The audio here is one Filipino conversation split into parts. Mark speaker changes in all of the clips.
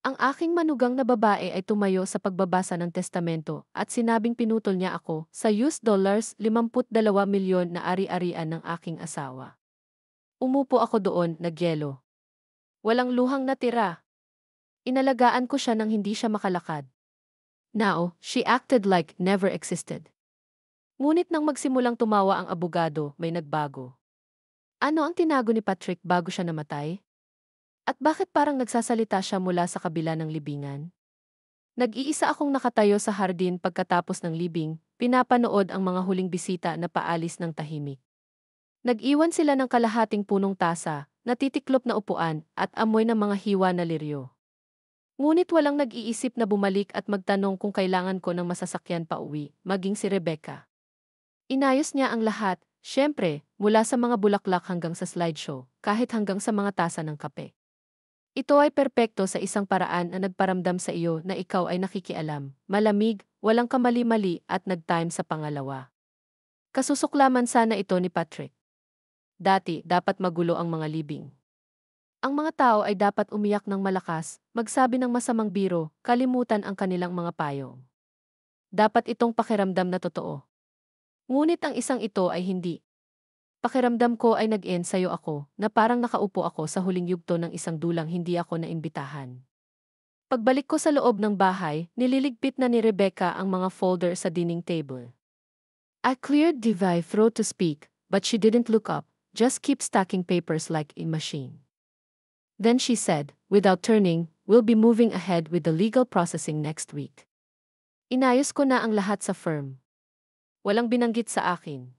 Speaker 1: Ang aking manugang na babae ay tumayo sa pagbabasa ng testamento at sinabing pinutol niya ako sa US$52 milyon na ari-arian ng aking asawa. Umupo ako doon, nagyelo. Walang luhang natira. Inalagaan ko siya nang hindi siya makalakad. Now, she acted like never existed. Ngunit nang magsimulang tumawa ang abogado, may nagbago. Ano ang tinago ni Patrick bago siya namatay? At bakit parang nagsasalita siya mula sa kabila ng libingan? Nag-iisa akong nakatayo sa hardin pagkatapos ng libing, pinapanood ang mga huling bisita na paalis ng tahimik. Nag-iwan sila ng kalahating punong tasa, natitiklop na upuan, at amoy ng mga hiwa na liryo. Ngunit walang nag-iisip na bumalik at magtanong kung kailangan ko ng masasakyan pa uwi, maging si Rebecca. Inayos niya ang lahat, syempre, mula sa mga bulaklak hanggang sa slideshow, kahit hanggang sa mga tasa ng kape. Ito ay perpekto sa isang paraan na nagparamdam sa iyo na ikaw ay nakikialam, malamig, walang kamali-mali at nag-time sa pangalawa. Kasusuklaman sana ito ni Patrick. Dati, dapat magulo ang mga libing. Ang mga tao ay dapat umiyak ng malakas, magsabi ng masamang biro, kalimutan ang kanilang mga payong. Dapat itong pakiramdam na totoo. Ngunit ang isang ito ay hindi. Pakiramdam ko ay nag-ensayo ako, na parang nakaupo ako sa huling yugto ng isang dulang hindi ako naimbitahan. Pagbalik ko sa loob ng bahay, nililigpit na ni Rebecca ang mga folder sa dining table. I cleared the throat to speak, but she didn't look up, just keep stacking papers like a machine. Then she said, without turning, we'll be moving ahead with the legal processing next week. Inayos ko na ang lahat sa firm. Walang binanggit sa akin.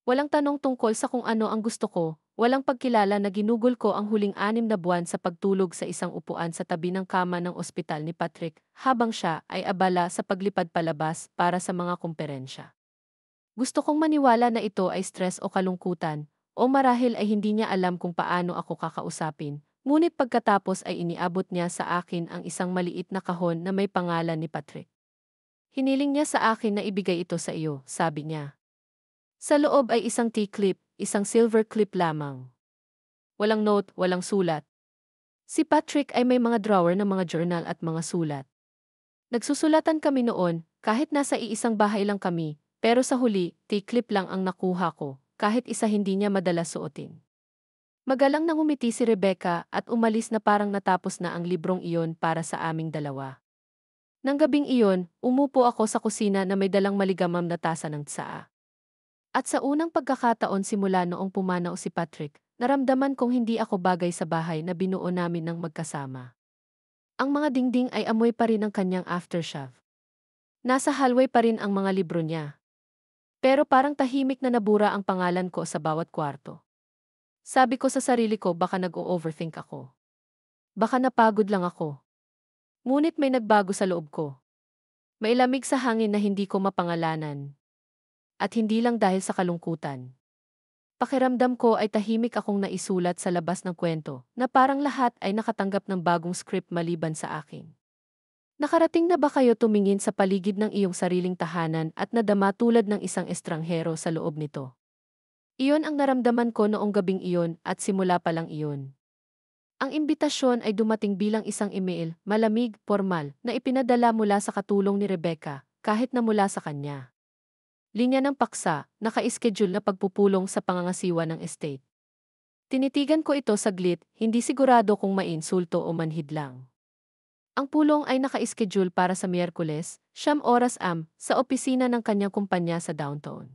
Speaker 1: Walang tanong tungkol sa kung ano ang gusto ko, walang pagkilala na ginugol ko ang huling 6 na buwan sa pagtulog sa isang upuan sa tabi ng kama ng ospital ni Patrick habang siya ay abala sa paglipad palabas para sa mga kumperensya. Gusto kong maniwala na ito ay stress o kalungkutan, o marahil ay hindi niya alam kung paano ako kakausapin, ngunit pagkatapos ay iniabot niya sa akin ang isang maliit na kahon na may pangalan ni Patrick. Hiniling niya sa akin na ibigay ito sa iyo, sabi niya. Sa loob ay isang T-clip, isang silver clip lamang. Walang note, walang sulat. Si Patrick ay may mga drawer ng mga journal at mga sulat. Nagsusulatan kami noon, kahit nasa iisang bahay lang kami, pero sa huli, T-clip lang ang nakuha ko, kahit isa hindi niya madalas suotin. Magalang nang umiti si Rebecca at umalis na parang natapos na ang librong iyon para sa aming dalawa. Nang gabing iyon, umupo ako sa kusina na may dalang maligamam na tasa ng tsaa. At sa unang pagkakataon simula noong pumanaw si Patrick, naramdaman kong hindi ako bagay sa bahay na binuo namin ng magkasama. Ang mga dingding ay amoy pa rin ng kanyang aftershave. Nasa hallway pa rin ang mga libro niya. Pero parang tahimik na nabura ang pangalan ko sa bawat kwarto. Sabi ko sa sarili ko baka nag-o-overthink ako. Baka napagod lang ako. Ngunit may nagbago sa loob ko. May lamig sa hangin na hindi ko mapangalanan. At hindi lang dahil sa kalungkutan. Pakiramdam ko ay tahimik akong naisulat sa labas ng kwento na parang lahat ay nakatanggap ng bagong script maliban sa akin. Nakarating na ba kayo tumingin sa paligid ng iyong sariling tahanan at nadama tulad ng isang estranghero sa loob nito? Iyon ang naramdaman ko noong gabing iyon at simula pa lang iyon. Ang imbitasyon ay dumating bilang isang email, malamig, formal, na ipinadala mula sa katulong ni Rebecca, kahit na mula sa kanya. Linya ng paksa, naka-schedule na pagpupulong sa pangangasiwa ng estate. Tinitigan ko ito saglit, hindi sigurado kung mainsulto o manhid lang. Ang pulong ay naka-schedule para sa Miyerkules, 9 oras sa opisina ng kanyang kumpanya sa downtown.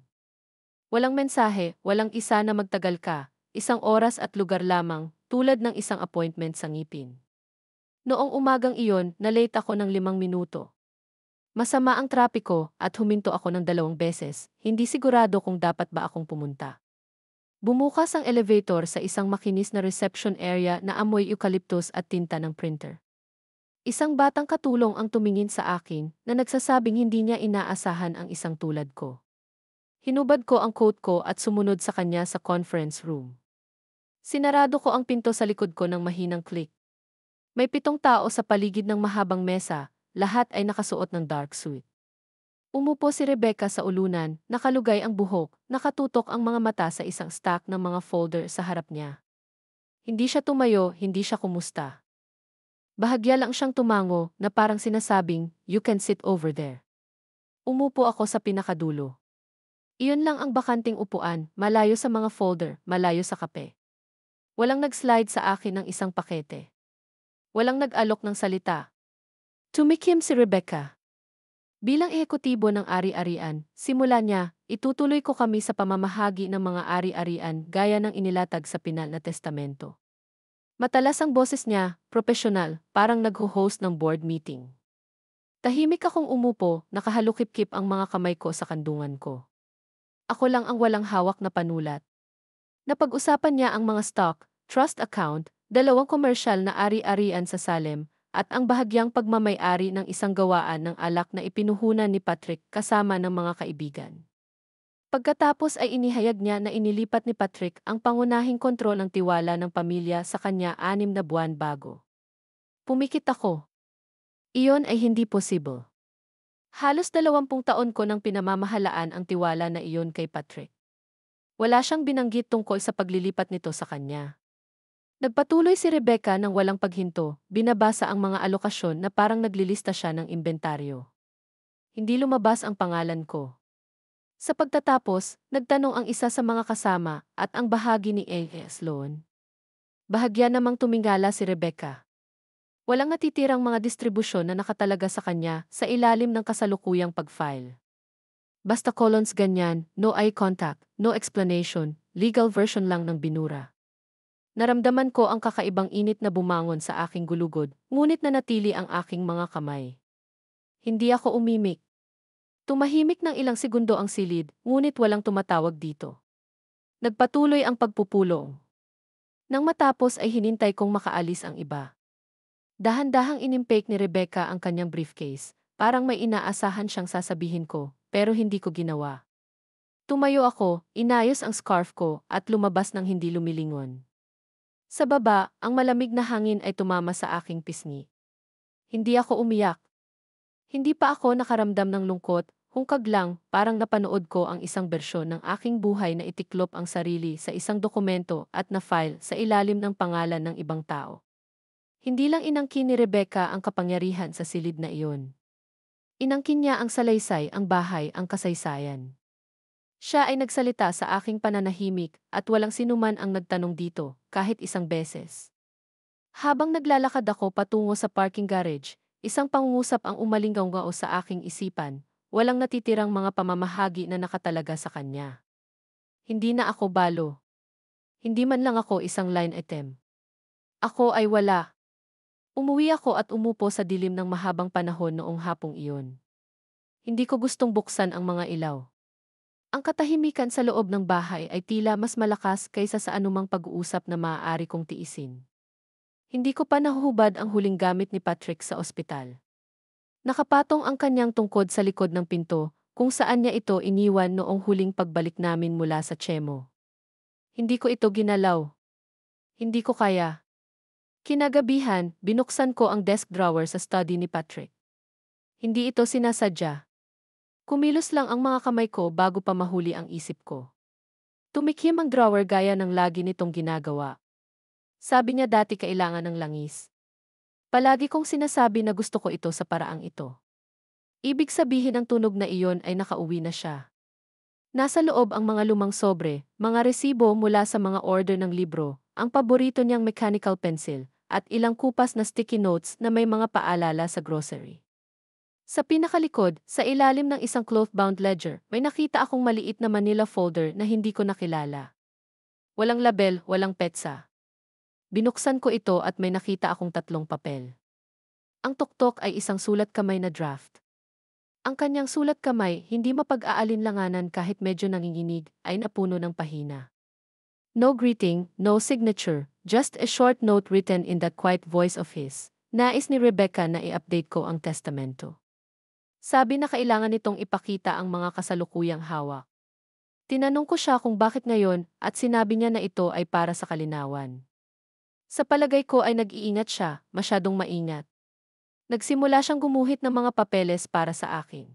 Speaker 1: Walang mensahe, walang isa na magtagal ka, 1 oras at lugar lamang, tulad ng isang appointment sa ngipin. Noong umagang iyon, na-late ako ng 5 minuto. Masama ang trapiko at huminto ako ng 2 beses, hindi sigurado kung dapat ba akong pumunta. Bumukas ang elevator sa isang makinis na reception area na amoy eucalyptus at tinta ng printer. Isang batang katulong ang tumingin sa akin na nagsasabing hindi niya inaasahan ang isang tulad ko. Hinubad ko ang coat ko at sumunod sa kanya sa conference room. Sinarado ko ang pinto sa likod ko ng mahinang click. May 7 tao sa paligid ng mahabang mesa, lahat ay nakasuot ng dark suit. Umupo si Rebecca sa ulunan, nakalugay ang buhok, nakatutok ang mga mata sa isang stack ng mga folder sa harap niya. Hindi siya tumayo, hindi siya kumusta. Bahagya lang siyang tumango na parang sinasabing, "You can sit over there." Umupo ako sa pinakadulo. Iyon lang ang bakanting upuan, malayo sa mga folder, malayo sa kape. Walang nag-slide sa akin ng isang pakete. Walang nag-alok ng salita. Tumikim si Rebecca. Bilang ehekutibo ng ari-arian, simula niya, itutuloy ko kami sa pamamahagi ng mga ari-arian gaya ng inilatag sa pinal na testamento. Matalas ang boses niya, profesional, parang nagho-host ng board meeting. Tahimik akong umupo, nakahalukip-kip ang mga kamay ko sa kandungan ko. Ako lang ang walang hawak na panulat. Napag-usapan niya ang mga stock, trust account, dalawang komersyal na ari-arian sa Salem, at ang bahagyang pagmamay-ari ng isang gawaan ng alak na ipinuhunan ni Patrick kasama ng mga kaibigan. Pagkatapos ay inihayag niya na inilipat ni Patrick ang pangunahing kontrol ng tiwala ng pamilya sa kanya 6 na buwan bago. Pumikit ako. Iyon ay hindi posible. Halos 20 taon ko nang pinamamahalaan ang tiwala na iyon kay Patrick. Wala siyang binanggit tungkol sa paglilipat nito sa kanya. Nagpatuloy si Rebecca ng walang paghinto, binabasa ang mga alokasyon na parang naglilista siya ng inventaryo. Hindi lumabas ang pangalan ko. Sa pagtatapos, nagtanong ang isa sa mga kasama at ang bahagi ni A.S. Sloan. Bahagya namang tumingala si Rebecca. Walang natitirang mga distribusyon na nakatalaga sa kanya sa ilalim ng kasalukuyang pag-file. Basta colons ganyan, no eye contact, no explanation, legal version lang ng binura. Naramdaman ko ang kakaibang init na bumangon sa aking gulugod, ngunit nanatili ang aking mga kamay. Hindi ako umimik. Tumahimik ng ilang segundo ang silid, ngunit walang tumatawag dito. Nagpatuloy ang pagpupulong. Nang matapos ay hinintay kong makaalis ang iba. Dahan-dahang inimpake ni Rebecca ang kanyang briefcase, parang may inaasahan siyang sasabihin ko, pero hindi ko ginawa. Tumayo ako, inayos ang scarf ko, at lumabas ng hindi lumilingon. Sa baba, ang malamig na hangin ay tumama sa aking pisngi. Hindi ako umiyak. Hindi pa ako nakaramdam ng lungkot, hungkag lang, parang napanood ko ang isang bersyon ng aking buhay na itiklop ang sarili sa isang dokumento at na-file sa ilalim ng pangalan ng ibang tao. Hindi lang inangkin ni Rebecca ang kapangyarihan sa silid na iyon. Inangkin niya ang salaysay, ang bahay, ang kasaysayan. Siya ay nagsalita sa aking pananahimik at walang sinuman ang nagtanong dito, kahit isang beses. Habang naglalakad ako patungo sa parking garage, isang pangungusap ang umalinggaw-ngao sa aking isipan, walang natitirang mga pamamahagi na nakatalaga sa kanya. Hindi na ako balo. Hindi man lang ako isang line item. Ako ay wala. Umuwi ako at umupo sa dilim ng mahabang panahon noong hapong iyon. Hindi ko gustong buksan ang mga ilaw. Ang katahimikan sa loob ng bahay ay tila mas malakas kaysa sa anumang pag-uusap na maaari kong tiisin. Hindi ko pa nahuhubad ang huling gamit ni Patrick sa ospital. Nakapatong ang kanyang tungkod sa likod ng pinto, kung saan niya ito iniwan noong huling pagbalik namin mula sa Chemo. Hindi ko ito ginalaw. Hindi ko kaya. Kinagabihan, binuksan ko ang desk drawer sa study ni Patrick. Hindi ito sinasadya. Kumilos lang ang mga kamay ko bago pa mahuli ang isip ko. Tumikim ang drawer gaya ng lagi nitong ginagawa. Sabi niya dati kailangan ng langis. Palagi kong sinasabi na gusto ko ito sa paraang ito. Ibig sabihin ang tunog na iyon ay nakauwi na siya. Nasa loob ang mga lumang sobre, mga resibo mula sa mga order ng libro, ang paborito niyang mechanical pencil, at ilang kupas na sticky notes na may mga paalala sa grocery. Sa pinakalikod, sa ilalim ng isang cloth-bound ledger, may nakita akong maliit na manila folder na hindi ko nakilala. Walang label, walang petsa. Binuksan ko ito at may nakita akong 3 papel. Ang tuktok ay isang sulat kamay na draft. Ang kanyang sulat kamay, hindi mapag-aalinlanganan kahit medyo nanginginig, ay napuno ng pahina. No greeting, no signature, just a short note written in that quiet voice of his. Nais ni Rebecca na i-update ko ang testamento. Sabi na kailangan nitong ipakita ang mga kasalukuyang hawak. Tinanong ko siya kung bakit ngayon at sinabi niya na ito ay para sa kalinawan. Sa palagay ko ay nag-iingat siya, masyadong maingat. Nagsimula siyang gumuhit ng mga papeles para sa akin.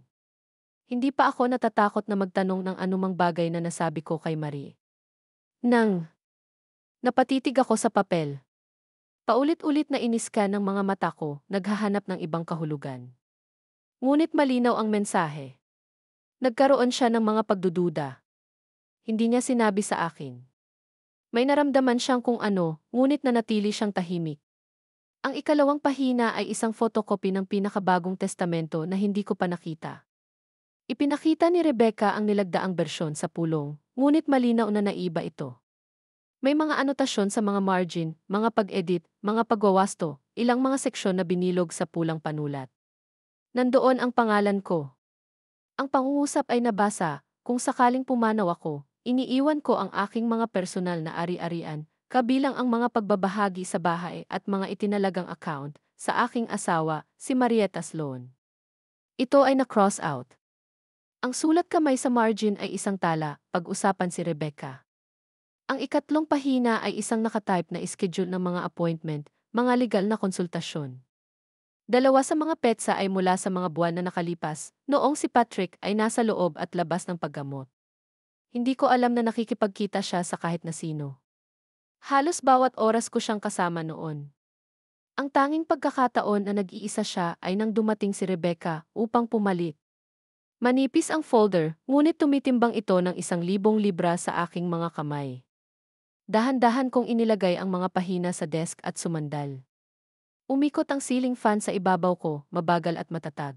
Speaker 1: Hindi pa ako natatakot na magtanong ng anumang bagay na nasabi ko kay Marie. Napatitig ako sa papel. Paulit-ulit na iniskan ng mga mata ko, naghahanap ng ibang kahulugan. Ngunit malinaw ang mensahe. Nagkaroon siya ng mga pagdududa. Hindi niya sinabi sa akin. May naramdaman siyang kung ano, ngunit nanatili siyang tahimik. Ang ikalawang pahina ay isang photocopy ng pinakabagong testamento na hindi ko pa nakita. Ipinakita ni Rebecca ang nilagdaang bersyon sa pulong, ngunit malinaw na naiba ito. May mga anotasyon sa mga margin, mga pag-edit, mga pagwawasto, ilang mga seksyon na binilog sa pulang panulat. Nandoon ang pangalan ko. Ang pangungusap ay nabasa, kung sakaling pumanaw ako, iniiwan ko ang aking mga personal na ari-arian, kabilang ang mga pagbabahagi sa bahay at mga itinalagang account, sa aking asawa, si Marietta Sloan. Ito ay na-cross out. Ang sulat kamay sa margin ay isang tala, pag-usapan si Rebecca. Ang ikatlong pahina ay isang nakatype na schedule ng mga appointment, mga legal na konsultasyon. Dalawa sa mga petsa ay mula sa mga buwan na nakalipas, noong si Patrick ay nasa loob at labas ng paggamot. Hindi ko alam na nakikipagkita siya sa kahit na sino. Halos bawat oras ko siyang kasama noon. Ang tanging pagkakataon na nag-iisa siya ay nang dumating si Rebecca upang pumalit. Manipis ang folder, ngunit tumitimbang ito ng 1,000 libra sa aking mga kamay. Dahan-dahan kong inilagay ang mga pahina sa desk at sumandal. Umikot ang ceiling fan sa ibabaw ko, mabagal at matatag.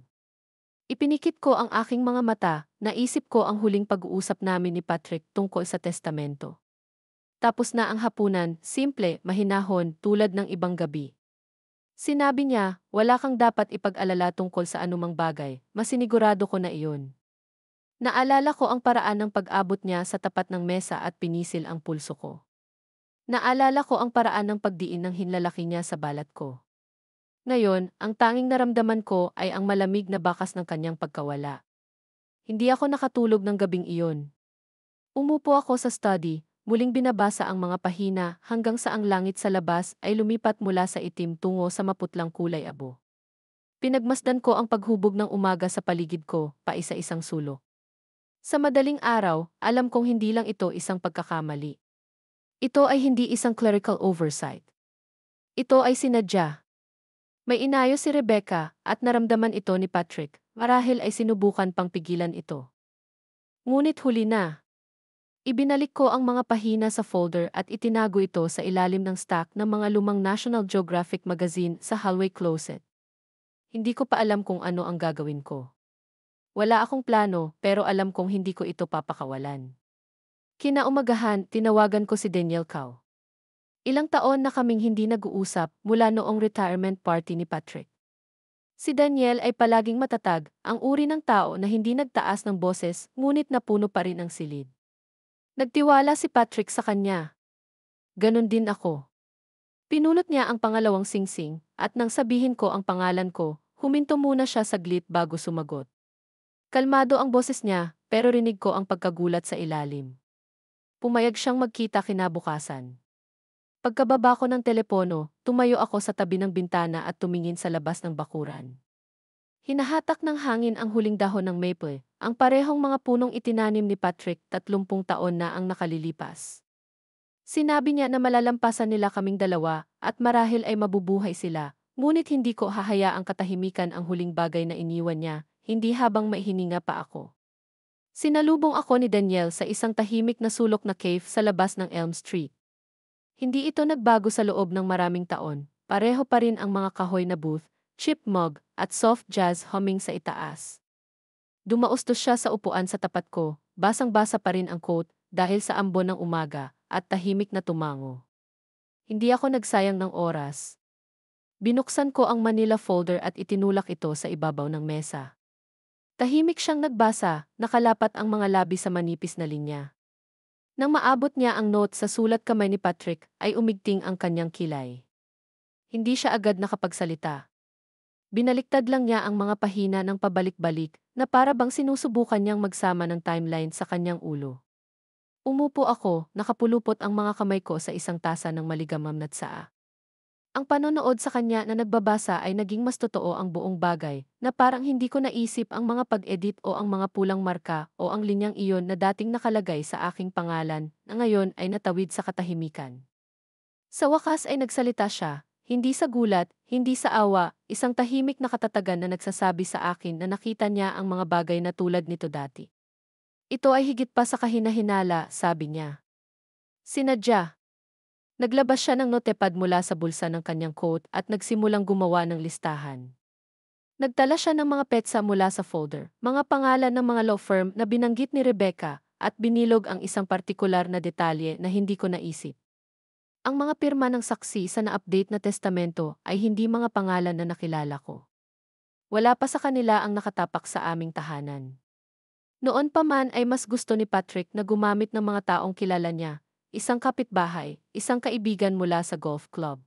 Speaker 1: Ipinikit ko ang aking mga mata, naisip ko ang huling pag-uusap namin ni Patrick tungkol sa testamento. Tapos na ang hapunan, simple, mahinahon, tulad ng ibang gabi. Sinabi niya, wala kang dapat ipag-alala tungkol sa anumang bagay, masinigurado ko na iyon. Naalala ko ang paraan ng pag-abot niya sa tapat ng mesa at pinisil ang pulso ko. Naalala ko ang paraan ng pagdiin ng hinlalaki niya sa balat ko. Ngayon, ang tanging naramdaman ko ay ang malamig na bakas ng kanyang pagkawala. Hindi ako nakatulog ng gabing iyon. Umupo ako sa study, muling binabasa ang mga pahina hanggang sa ang langit sa labas ay lumipat mula sa itim tungo sa maputlang kulay abo. Pinagmasdan ko ang paghubog ng umaga sa paligid ko, paisa-isang sulok. Sa madaling araw, alam kong hindi lang ito isang pagkakamali. Ito ay hindi isang clerical oversight. Ito ay sinadya. May inayos si Rebecca at naramdaman ito ni Patrick, marahil ay sinubukan pang pigilan ito. Ngunit huli na. Ibinalik ko ang mga pahina sa folder at itinago ito sa ilalim ng stack ng mga lumang National Geographic magazine sa hallway closet. Hindi ko pa alam kung ano ang gagawin ko. Wala akong plano pero alam kong hindi ko ito papakawalan. Kinaumagahan, tinawagan ko si Daniel Cao. Ilang taon na kaming hindi nag-uusap mula noong retirement party ni Patrick. Si Daniel ay palaging matatag, ang uri ng tao na hindi nagtaas ng boses ngunit napuno pa rin ang silid. Nagtiwala si Patrick sa kanya. Ganon din ako. Pinulot niya ang pangalawang singsing at nang sabihin ko ang pangalan ko, huminto muna siya saglit bago sumagot. Kalmado ang boses niya pero rinig ko ang pagkagulat sa ilalim. Pumayag siyang magkita kinabukasan. Pagkababa ko ng telepono, tumayo ako sa tabi ng bintana at tumingin sa labas ng bakuran. Hinahatak ng hangin ang huling dahon ng maple, ang parehong mga punong itinanim ni Patrick 30 taon na ang nakalilipas. Sinabi niya na malalampasan nila kaming dalawa at marahil ay mabubuhay sila, ngunit hindi ko hahayaang katahimikan ang huling bagay na iniwan niya, hindi habang maihininga pa ako. Sinalubong ako ni Daniel sa isang tahimik na sulok na cave sa labas ng Elm Street. Hindi ito nagbago sa loob ng maraming taon, pareho pa rin ang mga kahoy na booth, chip mug, at soft jazz humming sa itaas. Dumaustos siya sa upuan sa tapat ko, basang-basa pa rin ang coat dahil sa ambon ng umaga, at tahimik na tumango. Hindi ako nagsayang ng oras. Binuksan ko ang Manila folder at itinulak ito sa ibabaw ng mesa. Tahimik siyang nagbasa, nakalapat ang mga labi sa manipis na linya. Nang maabot niya ang note sa sulat kamay ni Patrick, ay umigting ang kanyang kilay. Hindi siya agad nakapagsalita. Binaliktad lang niya ang mga pahina ng pabalik-balik na para bang sinusubukan niyang magsama ng timeline sa kanyang ulo. Umupo ako, nakapulupot ang mga kamay ko sa isang tasa ng maligamam na tsaa. Ang panonood sa kanya na nagbabasa ay naging mas totoo ang buong bagay, na parang hindi ko naisip ang mga pag-edit o ang mga pulang marka o ang linyang iyon na dating nakalagay sa aking pangalan, na ngayon ay natawid sa katahimikan. Sa wakas ay nagsalita siya, Hindi sa gulat, hindi sa awa, isang tahimik na katatagan na nagsasabi sa akin na nakita niya ang mga bagay na tulad nito dati. Ito ay higit pa sa kahinahinala, sabi niya. Sinadya. Naglabas siya ng notepad mula sa bulsa ng kanyang coat at nagsimulang gumawa ng listahan. Nagtala siya ng mga petsa mula sa folder, mga pangalan ng mga law firm na binanggit ni Rebecca, at binilog ang isang partikular na detalye na hindi ko naisip. Ang mga pirma ng saksi sa na-update na testamento ay hindi mga pangalan na nakilala ko. Wala pa sa kanila ang nakatapak sa aming tahanan. Noon pa man ay mas gusto ni Patrick na gumamit ng mga taong kilala niya, isang kapitbahay, isang kaibigan mula sa golf club.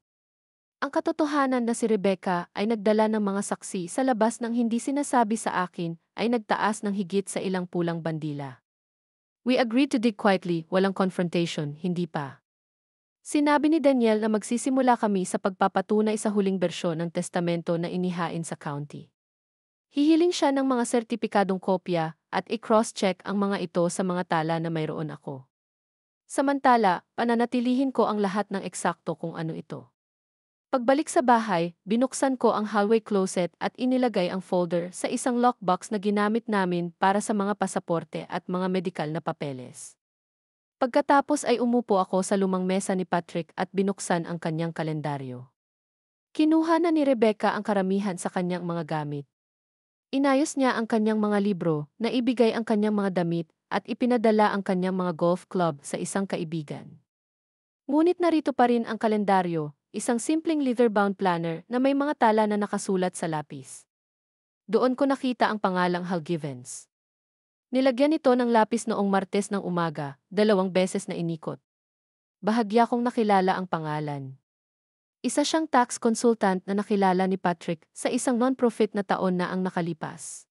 Speaker 1: Ang katotohanan na si Rebecca ay nagdala ng mga saksi sa labas ng hindi sinasabi sa akin ay nagtaas ng higit sa ilang pulang bandila. We agreed to dig quietly, walang confrontation, hindi pa. Sinabi ni Daniel na magsisimula kami sa pagpapatunay sa huling bersyon ng testamento na inihain sa county. Hihiling siya ng mga sertipikadong kopya at i-cross-check ang mga ito sa mga tala na mayroon ako. Samantala, pananatilihin ko ang lahat ng eksakto kung ano ito. Pagbalik sa bahay, binuksan ko ang hallway closet at inilagay ang folder sa isang lockbox na ginamit namin para sa mga pasaporte at mga medikal na papeles. Pagkatapos ay umupo ako sa lumang mesa ni Patrick at binuksan ang kanyang kalendaryo. Kinuha na ni Rebecca ang karamihan sa kanyang mga gamit. Inayos niya ang kanyang mga libro, naibigay ang kanyang mga damit, at ipinadala ang kanyang mga golf club sa isang kaibigan. Ngunit narito pa rin ang kalendaryo, isang simpleng leather-bound planner na may mga tala na nakasulat sa lapis. Doon ko nakita ang pangalang Hal Givens. Nilagyan ito ng lapis noong Martes ng umaga, 2 beses na inikot. Bahagya kong nakilala ang pangalan. Isa siyang tax consultant na nakilala ni Patrick sa isang non-profit na taon na ang nakalipas.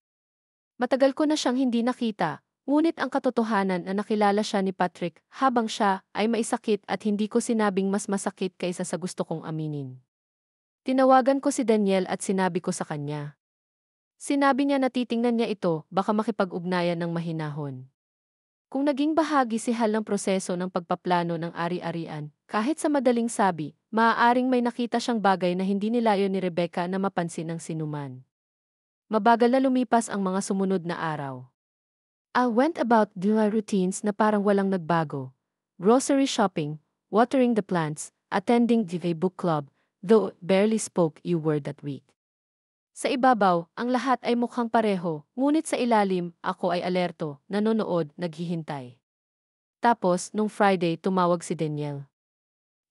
Speaker 1: Matagal ko na siyang hindi nakita, ngunit ang katotohanan na nakilala siya ni Patrick habang siya ay maisakit at hindi ko sinabing mas masakit kaysa sa gusto kong aminin. Tinawagan ko si Daniel at sinabi ko sa kanya. Sinabi niya na titingnan niya ito, baka makipag-ugnayan ng mahinahon. Kung naging bahagi si Hal ng proseso ng pagpaplano ng ari-arian, kahit sa madaling sabi, maaaring may nakita siyang bagay na hindi nilayo ni Rebecca na mapansin ng sinuman. Mabagal na lumipas ang mga sumunod na araw. I went about my routines na parang walang nagbago. Grocery shopping, watering the plants, attending the book club, though barely spoke a word that week. Sa ibabaw, ang lahat ay mukhang pareho, ngunit sa ilalim, ako ay alerto, nanonood, naghihintay. Tapos, nung Friday, tumawag si Daniel.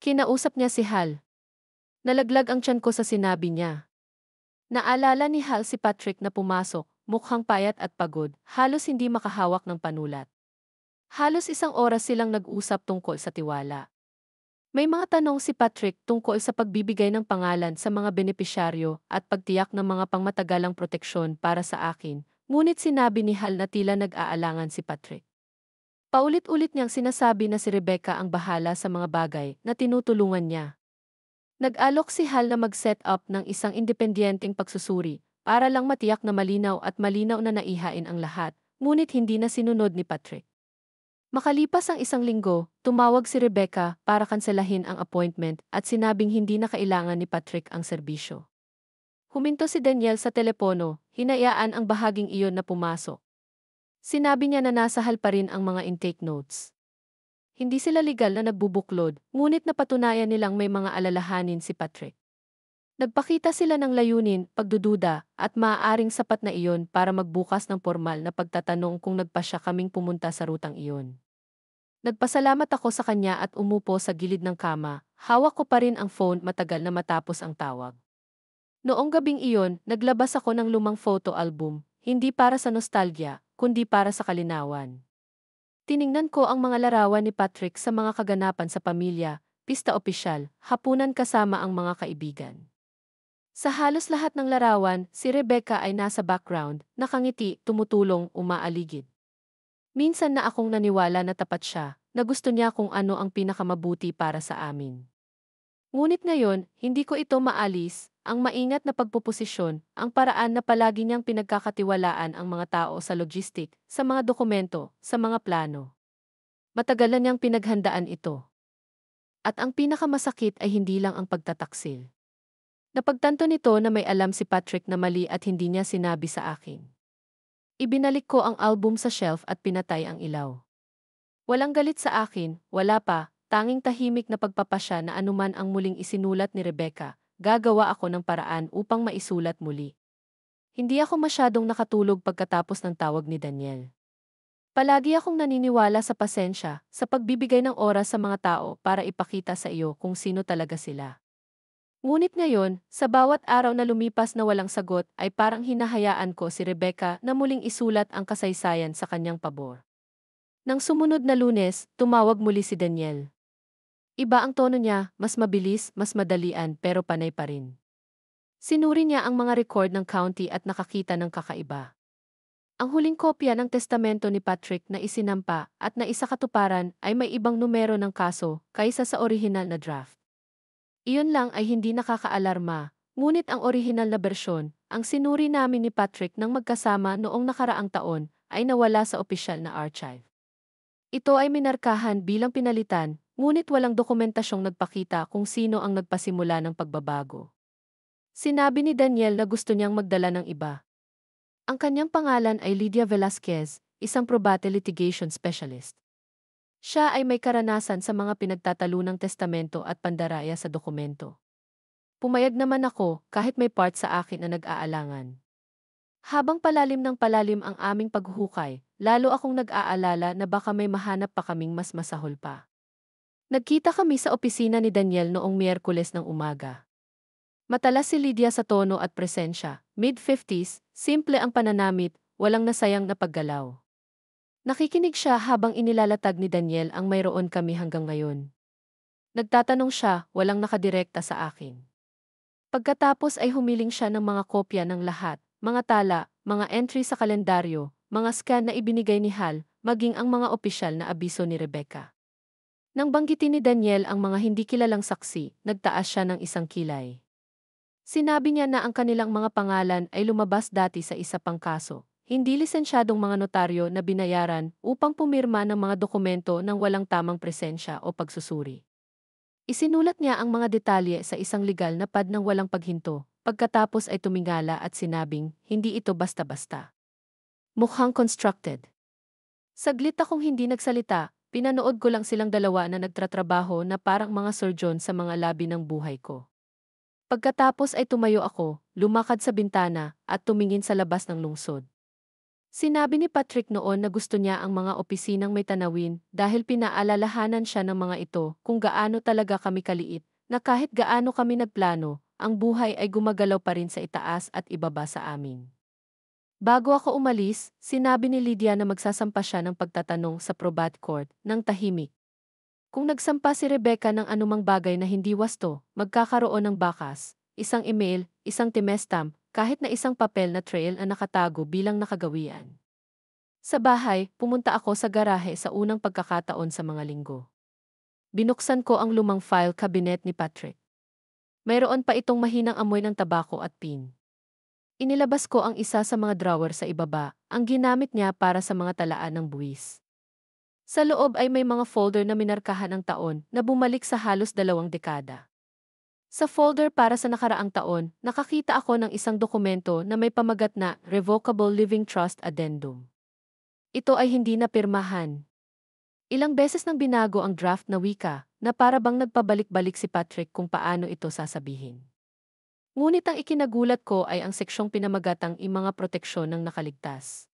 Speaker 1: Kinausap niya si Hal. Nalaglag ang tiyan ko sa sinabi niya. Naalala ni Hal si Patrick na pumasok, mukhang payat at pagod, halos hindi makahawak ng panulat. Halos 1 oras silang nag-usap tungkol sa tiwala. May mga tanong si Patrick tungkol sa pagbibigay ng pangalan sa mga benepisyaryo at pagtiyak ng mga pangmatagalang proteksyon para sa akin, ngunit sinabi ni Hal na tila nag-aalangan si Patrick. Paulit-ulit niyang sinasabi na si Rebecca ang bahala sa mga bagay na tinutulungan niya. Nag-alok si Hal na mag-set up ng isang independenteng pagsusuri para lang matiyak na malinaw na naihain ang lahat, ngunit hindi na sinunod ni Patrick. Makalipas ang 1 linggo, tumawag si Rebecca para kanselahin ang appointment at sinabing hindi na kailangan ni Patrick ang serbisyo. Huminto si Daniel sa telepono, hinayaan ang bahaging iyon na pumasok. Sinabi niya na nasa Hal pa rin ang mga intake notes. Hindi sila legal na nagbubuklod, ngunit napatunayan nilang may mga alalahanin si Patrick. Nagpakita sila ng layunin, pagdududa, at maaaring sapat na iyon para magbukas ng formal na pagtatanong kung nagpasya kaming pumunta sa rutang iyon. Nagpasalamat ako sa kanya at umupo sa gilid ng kama, hawak ko pa rin ang phone matagal na matapos ang tawag. Noong gabing iyon, naglabas ako ng lumang photo album, hindi para sa nostalgia, kundi para sa kalinawan. Tiningnan ko ang mga larawan ni Patrick sa mga kaganapan sa pamilya, pista opisyal, hapunan kasama ang mga kaibigan. Sa halos lahat ng larawan, si Rebecca ay nasa background, nakangiti, tumutulong, umaaligid. Minsan na akong naniwala na tapat siya, na gusto niya kung ano ang pinakamabuti para sa amin. Ngunit ngayon, hindi ko ito maalis, ang maingat na pagpuposisyon, ang paraan na palagi niyang pinagkakatiwalaan ang mga tao sa logistic, sa mga dokumento, sa mga plano. Matagal na niyang pinaghandaan ito. At ang pinakamasakit ay hindi lang ang pagtataksil. Napagtanto nito na may alam si Patrick na mali at hindi niya sinabi sa akin. Ibinalik ko ang album sa shelf at pinatay ang ilaw. Walang galit sa akin, wala pa, tanging tahimik na pagpapasya na anuman ang muling isinulat ni Rebecca, gagawa ako ng paraan upang maisulat muli. Hindi ako masyadong nakatulog pagkatapos ng tawag ni Daniel. Palagi akong naniniwala sa pasensya, sa pagbibigay ng oras sa mga tao para ipakita sa iyo kung sino talaga sila. Ngunit ngayon, sa bawat araw na lumipas na walang sagot ay parang hinahayaan ko si Rebecca na muling isulat ang kasaysayan sa kanyang pabor. Nang sumunod na Lunes, tumawag muli si Daniel. Iba ang tono niya, mas mabilis, mas madalian pero panay pa rin. Sinuri niya ang mga record ng county at nakakita ng kakaiba. Ang huling kopya ng testamento ni Patrick na isinampa at naisakatuparan ay may ibang numero ng kaso kaysa sa orihinal na draft. Iyon lang ay hindi nakakaalarma, ngunit ang orihinal na bersyon, ang sinuri namin ni Patrick nang magkasama noong nakaraang taon, ay nawala sa opisyal na archive. Ito ay minarkahan bilang pinalitan, ngunit walang dokumentasyong nagpakita kung sino ang nagpasimula ng pagbabago. Sinabi ni Daniel na gusto niyang magdala ng iba. Ang kanyang pangalan ay Lydia Velasquez, isang probate litigation specialist. Siya ay may karanasan sa mga pinagtatalunang testamento at pandaraya sa dokumento. Pumayag naman ako kahit may part sa akin na nag-aalangan. Habang palalim ng palalim ang aming paghuhukay, lalo akong nag-aalala na baka may mahanap pa kaming mas masahol pa. Nagkita kami sa opisina ni Daniel noong Miyerkules ng umaga. Matalas si Lydia sa tono at presensya, mid-50s, simple ang pananamit, walang nasayang na paggalaw. Nakikinig siya habang inilalatag ni Daniel ang mayroon kami hanggang ngayon. Nagtatanong siya, walang nakadirekta sa akin. Pagkatapos ay humiling siya ng mga kopya ng lahat, mga tala, mga entry sa kalendaryo, mga scan na ibinigay ni Hal, maging ang mga opisyal na abiso ni Rebecca. Nang banggitin ni Daniel ang mga hindi kilalang saksi, nagtaas siya ng isang kilay. Sinabi niya na ang kanilang mga pangalan ay lumabas dati sa isa pang kaso, hindi lisensyadong mga notaryo na binayaran upang pumirma ng mga dokumento ng walang tamang presensya o pagsusuri. Isinulat niya ang mga detalye sa isang legal na pad ng walang paghinto, pagkatapos ay tumingala at sinabing, hindi ito basta-basta. Mukhang constructed. Saglit akong hindi nagsalita, pinanood ko lang silang dalawa na nagtratrabaho na parang mga surgeon sa mga labi ng buhay ko. Pagkatapos ay tumayo ako, lumakad sa bintana, at tumingin sa labas ng lungsod. Sinabi ni Patrick noon na gusto niya ang mga opisinang may tanawin dahil pinaalalahanan siya ng mga ito kung gaano talaga kami kaliit, na kahit gaano kami nagplano, ang buhay ay gumagalaw pa rin sa itaas at ibaba sa amin. Bago ako umalis, sinabi ni Lydia na magsasampa siya ng pagtatanong sa probate court ng tahimik. Kung nagsampa si Rebecca ng anumang bagay na hindi wasto, magkakaroon ng bakas, isang email, isang timestamp, kahit na isang papel na trail na nakatago bilang nakagawian. Sa bahay, pumunta ako sa garahe sa unang pagkakataon sa mga linggo. Binuksan ko ang lumang file cabinet ni Patrick. Mayroon pa itong mahinang amoy ng tabako at pin. Inilabas ko ang isa sa mga drawer sa ibaba, ang ginamit niya para sa mga talaan ng buwis. Sa loob ay may mga folder na minarkahan ng taon na bumalik sa halos 2 dekada. Sa folder para sa nakaraang taon, nakakita ako ng isang dokumento na may pamagat na Revocable Living Trust Addendum. Ito ay hindi na pirmahan. Ilang beses nang binago ang draft na wika na para bang nagpabalik-balik si Patrick kung paano ito sasabihin. Ngunit ang ikinagulat ko ay ang seksyong pinamagatang mga proteksyon ng nakaligtas.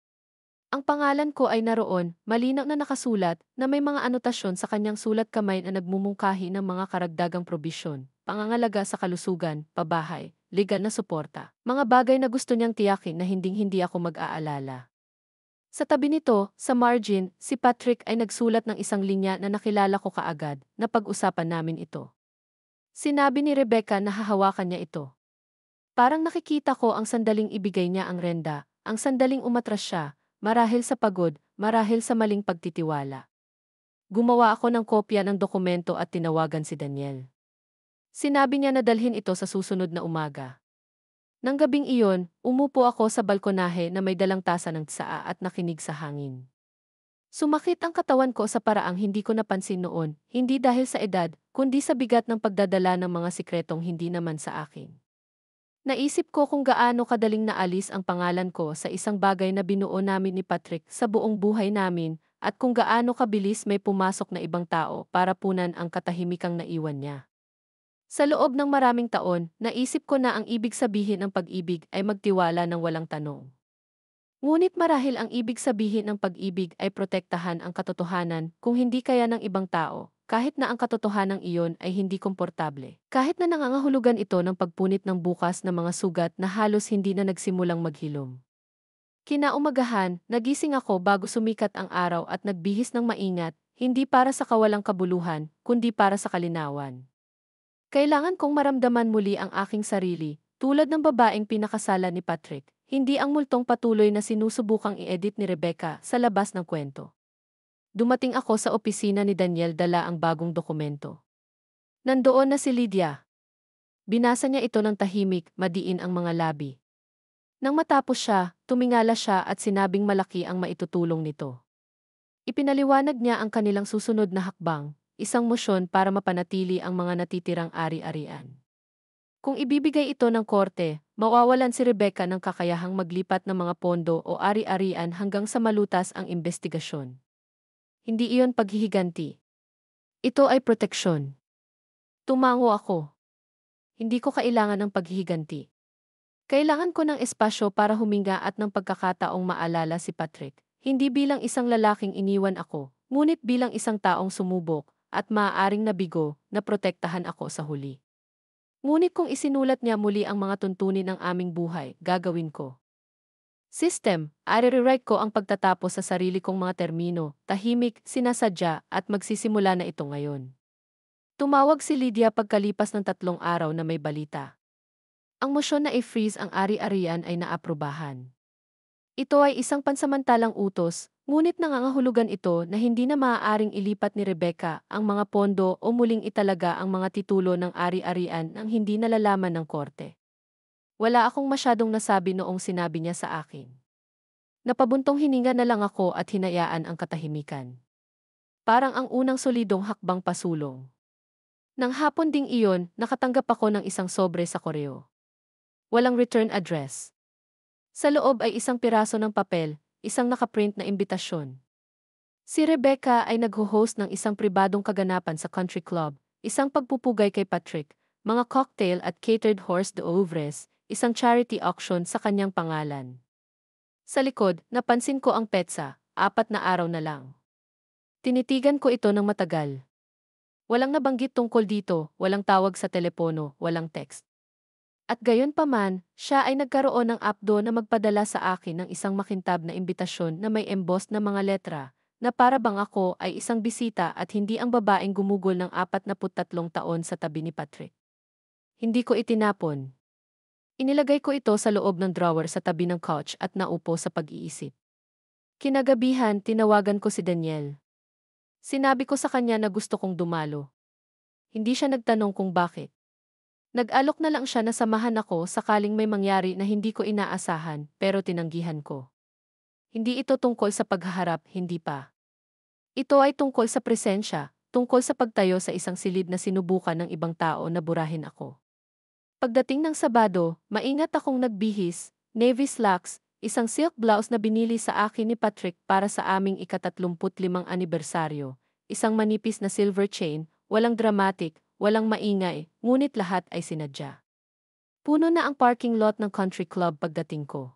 Speaker 1: Ang pangalan ko ay naroon, malinaw na nakasulat, na may mga anotasyon sa kanyang sulat kamay na nagmumungkahi ng mga karagdagang probisyon, pangangalaga sa kalusugan, pabahay, legal na suporta, mga bagay na gusto niyang tiyakin na hinding-hindi ako mag-aalala. Sa tabi nito, sa margin, si Patrick ay nagsulat ng isang linya na nakilala ko kaagad, na pag-usapan namin ito. Sinabi ni Rebecca na hahawakan niya ito. Parang nakikita ko ang sandaling ibigay niya ang renda, ang sandaling umatras siya, marahil sa pagod, marahil sa maling pagtitiwala. Gumawa ako ng kopya ng dokumento at tinawagan si Daniel. Sinabi niya na dalhin ito sa susunod na umaga. Nang gabing iyon, umupo ako sa balkonahe na may dalang tasa ng tsaa at nakinig sa hangin. Sumakit ang katawan ko sa paraang hindi ko napansin noon, hindi dahil sa edad, kundi sa bigat ng pagdadala ng mga sikretong hindi naman sa akin. Naisip ko kung gaano kadaling naalis ang pangalan ko sa isang bagay na binuo namin ni Patrick sa buong buhay namin at kung gaano kabilis may pumasok na ibang tao para punan ang katahimikang naiwan niya. Sa loob ng maraming taon, naisip ko na ang ibig sabihin ng pag-ibig ay magtiwala ng walang tanong. Ngunit marahil ang ibig sabihin ng pag-ibig ay protektahan ang katotohanan kung hindi kaya ng ibang tao, kahit na ang katotohanang iyon ay hindi komportable. Kahit na nangangahulugan ito ng pagpunit ng bukas ng mga sugat na halos hindi na nagsimulang maghilom. Kinaumagahan, nagising ako bago sumikat ang araw at nagbihis ng maingat, hindi para sa kawalang kabuluhan, kundi para sa kalinawan. Kailangan kong maramdaman muli ang aking sarili, tulad ng babaeng pinakasala ni Patrick, hindi ang multong patuloy na sinusubukang i-edit ni Rebecca sa labas ng kwento. Dumating ako sa opisina ni Daniel dala ang bagong dokumento. Nandoon na si Lydia. Binasa niya ito ng tahimik, madiin ang mga labi. Nang matapos siya, tumingala siya at sinabing malaki ang maitutulong nito. Ipinaliwanag niya ang kanilang susunod na hakbang, isang mosyon para mapanatili ang mga natitirang ari-arian. Kung ibibigay ito ng korte, mawawalan si Rebecca ng kakayahang maglipat ng mga pondo o ari-arian hanggang sa malutas ang investigasyon. Hindi iyon paghihiganti. Ito ay proteksyon. Tumango ako. Hindi ko kailangan ng paghihiganti. Kailangan ko ng espasyo para huminga at ng pagkakataong maalala si Patrick. Hindi bilang isang lalaking iniwan ako, ngunit bilang isang taong sumubok at maaaring nabigo na protektahan ako sa huli. Ngunit kung isinulat niya muli ang mga tuntunin ng aming buhay, gagawin ko. System, i-rewrite ko ang pagtatapos sa sarili kong mga termino, tahimik, sinasadya at magsisimula na ito ngayon. Tumawag si Lydia pagkalipas ng 3 araw na may balita. Ang mosyon na i-freeze ang ari-arian ay naaprubahan. Ito ay isang pansamantalang utos, ngunit nangangahulugan ito na hindi na maaaring ilipat ni Rebecca ang mga pondo o muling italaga ang mga titulo ng ari-arian nang hindi nalalaman ng korte. Wala akong masyadong nasabi noong sinabi niya sa akin. Napabuntong hininga na lang ako at hinayaan ang katahimikan. Parang ang unang solidong hakbang pasulong. Nang hapon ding iyon, nakatanggap ako ng isang sobre sa koreo. Walang return address. Sa loob ay isang piraso ng papel, isang nakaprint na imbitasyon. Si Rebecca ay nagho-host ng isang pribadong kaganapan sa country club, isang pagpupugay kay Patrick, mga cocktail at catered horse d'oeuvres, isang charity auction sa kanyang pangalan. Sa likod, napansin ko ang petsa, 4 na araw na lang. Tinitigan ko ito ng matagal. Walang nabanggit tungkol dito, walang tawag sa telepono, walang text. At gayon pa man, siya ay nagkaroon ng apdo na magpadala sa akin ng isang makintab na imbitasyon na may embossed na mga letra, na para bang ako ay isang bisita at hindi ang babaeng gumugol ng 43 taon sa tabi ni Patrick. Hindi ko itinapon. Inilagay ko ito sa loob ng drawer sa tabi ng couch at naupo sa pag-iisip. Kinagabihan, tinawagan ko si Daniel. Sinabi ko sa kanya na gusto kong dumalo. Hindi siya nagtanong kung bakit. Nag-alok na lang siya na samahan ako sakaling may mangyari na hindi ko inaasahan, pero tinanggihan ko. Hindi ito tungkol sa paghaharap, hindi pa. Ito ay tungkol sa presensya, tungkol sa pagtayo sa isang silid na sinubukan ng ibang tao na burahin ako. Pagdating ng Sabado, maingat akong nagbihis, navy slacks, isang silk blouse na binili sa akin ni Patrick para sa aming ika-35 anibersaryo, isang manipis na silver chain, walang dramatic, walang maingay, ngunit lahat ay sinadya. Puno na ang parking lot ng country club pagdating ko.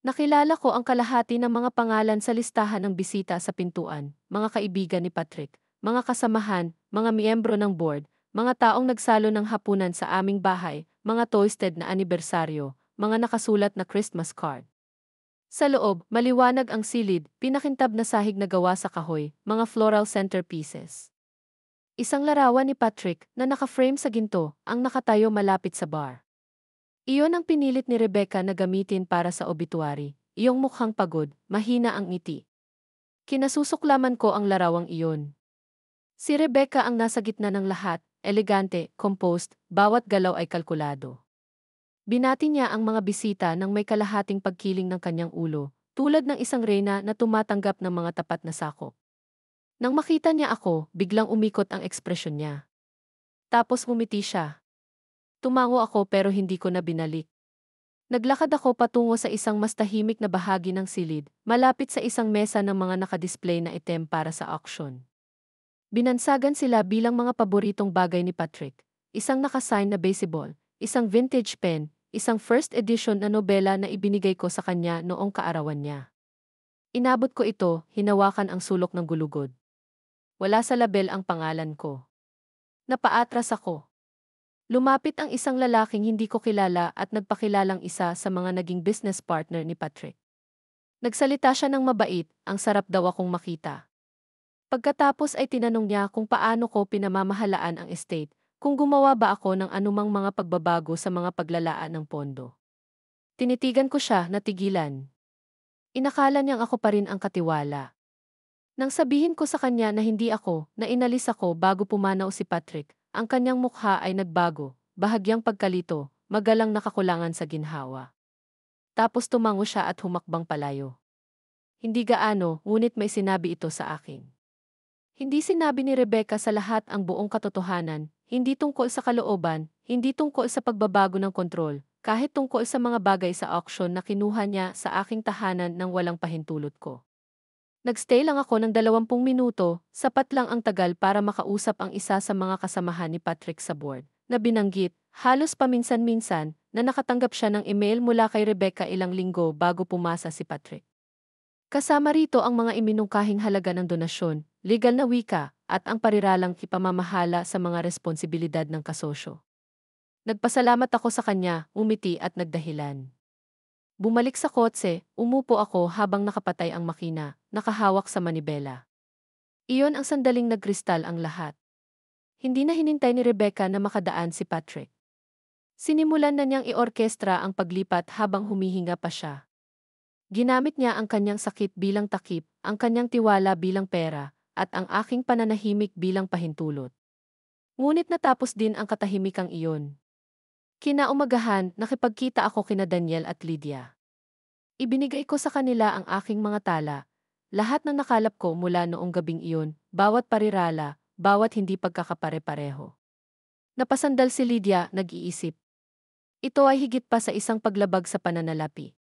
Speaker 1: Nakilala ko ang kalahati ng mga pangalan sa listahan ng bisita sa pintuan, mga kaibigan ni Patrick, mga kasamahan, mga miyembro ng board, mga taong nagsalo ng hapunan sa aming bahay, mga toasted na anibersaryo, mga nakasulat na Christmas card. Sa loob, maliwanag ang silid, pinakintab na sahig na gawa sa kahoy, mga floral centerpieces. Isang larawan ni Patrick na naka-frame sa ginto ang nakatayo malapit sa bar. Iyon ang pinilit ni Rebecca na gamitin para sa obituary, iyong mukhang pagod, mahina ang ngiti. Kinasusuklaman ko ang larawang iyon. Si Rebecca ang nasa gitna ng lahat, elegante, composed, bawat galaw ay kalkulado. Binati niya ang mga bisita nang may kalahating pagkiling ng kanyang ulo, tulad ng isang reyna na tumatanggap ng mga tapat na sakop. Nang makita niya ako, biglang umikot ang ekspresyon niya. Tapos ngumiti siya. Tumango ako pero hindi ko na binalik. Naglakad ako patungo sa isang mas tahimik na bahagi ng silid, malapit sa isang mesa ng mga nakadisplay na item para sa auction. Binansagan sila bilang mga paboritong bagay ni Patrick. Isang nakasign na baseball, isang vintage pen, isang first edition na nobela na ibinigay ko sa kanya noong kaarawan niya. Inabot ko ito, hinawakan ang sulok ng gulugod. Wala sa label ang pangalan ko. Napaatras ako. Lumapit ang isang lalaking hindi ko kilala at nagpakilalang isa sa mga naging business partner ni Patrick. Nagsalita siya ng mabait, ang sarap daw akong makita. Pagkatapos ay tinanong niya kung paano ko pinamamahalaan ang estate, kung gumawa ba ako ng anumang mga pagbabago sa mga paglalaan ng pondo. Tinitigan ko siya, natigilan. Inakala niyang ako pa rin ang katiwala. Nang sabihin ko sa kanya na hindi ako, na inalis ako bago pumanaw si Patrick, ang kanyang mukha ay nagbago, bahagyang pagkalito, magalang nakakulangan sa ginhawa. Tapos tumango siya at humakbang palayo. Hindi gaano, ngunit may sinabi ito sa akin. Hindi sinabi ni Rebecca sa lahat ang buong katotohanan, hindi tungkol sa kalooban, hindi tungkol sa pagbabago ng kontrol, kahit tungkol sa mga bagay sa auction na kinuha niya sa aking tahanan nang walang pahintulot ko. Nagstay lang ako ng 20 minuto, sapat lang ang tagal para makausap ang isa sa mga kasamahan ni Patrick sa board, na binanggit, halos paminsan-minsan, na nakatanggap siya ng email mula kay Rebecca ilang linggo bago pumasa si Patrick. Kasama rito ang mga iminungkahing halaga ng donasyon, legal na wika, at ang pariralang ipamamahala sa mga responsibilidad ng kasosyo. Nagpasalamat ako sa kanya, umiti at nagdahilan. Bumalik sa kotse, umupo ako habang nakapatay ang makina, nakahawak sa manibela. Iyon ang sandaling nagkristal ang lahat. Hindi na hinintay ni Rebecca na makadaan si Patrick. Sinimulan na niyang iorkestra ang paglipat habang humihinga pa siya. Ginamit niya ang kanyang sakit bilang takip, ang kanyang tiwala bilang pera, at ang aking pananahimik bilang pahintulot. Ngunit natapos din ang katahimikang iyon. Kinaumagahan, nakipagkita ako kina Daniel at Lydia. Ibinigay ko sa kanila ang aking mga tala, lahat ng nakalap ko mula noong gabing iyon, bawat parirala, bawat hindi pagkakapare-pareho. Napasandal si Lydia, nag-iisip. Ito ay higit pa sa isang paglabag sa pananalapi.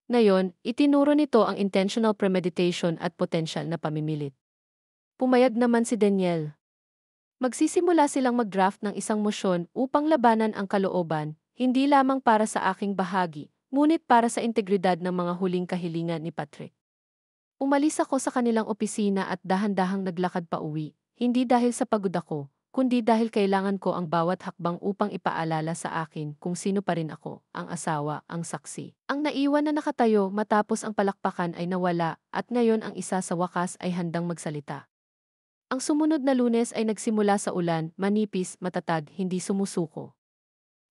Speaker 1: Ngayon, itinuro nito ang intentional premeditation at potensyal na pamimilit. Pumayag naman si Daniel. Magsisimula silang mag-draft ng isang mosyon upang labanan ang kalooban, hindi lamang para sa aking bahagi, ngunit para sa integridad ng mga huling kahilingan ni Patrick. Umalis ako sa kanilang opisina at dahan-dahang naglakad pa uwi, hindi dahil sa pagod ako, kundi dahil kailangan ko ang bawat hakbang upang ipaalala sa akin kung sino pa rin ako, ang asawa, ang saksi. Ang naiwan na nakatayo matapos ang palakpakan ay nawala at ngayon ang isa sa wakas ay handang magsalita. Ang sumunod na Lunes ay nagsimula sa ulan, manipis, matatag, hindi sumusuko.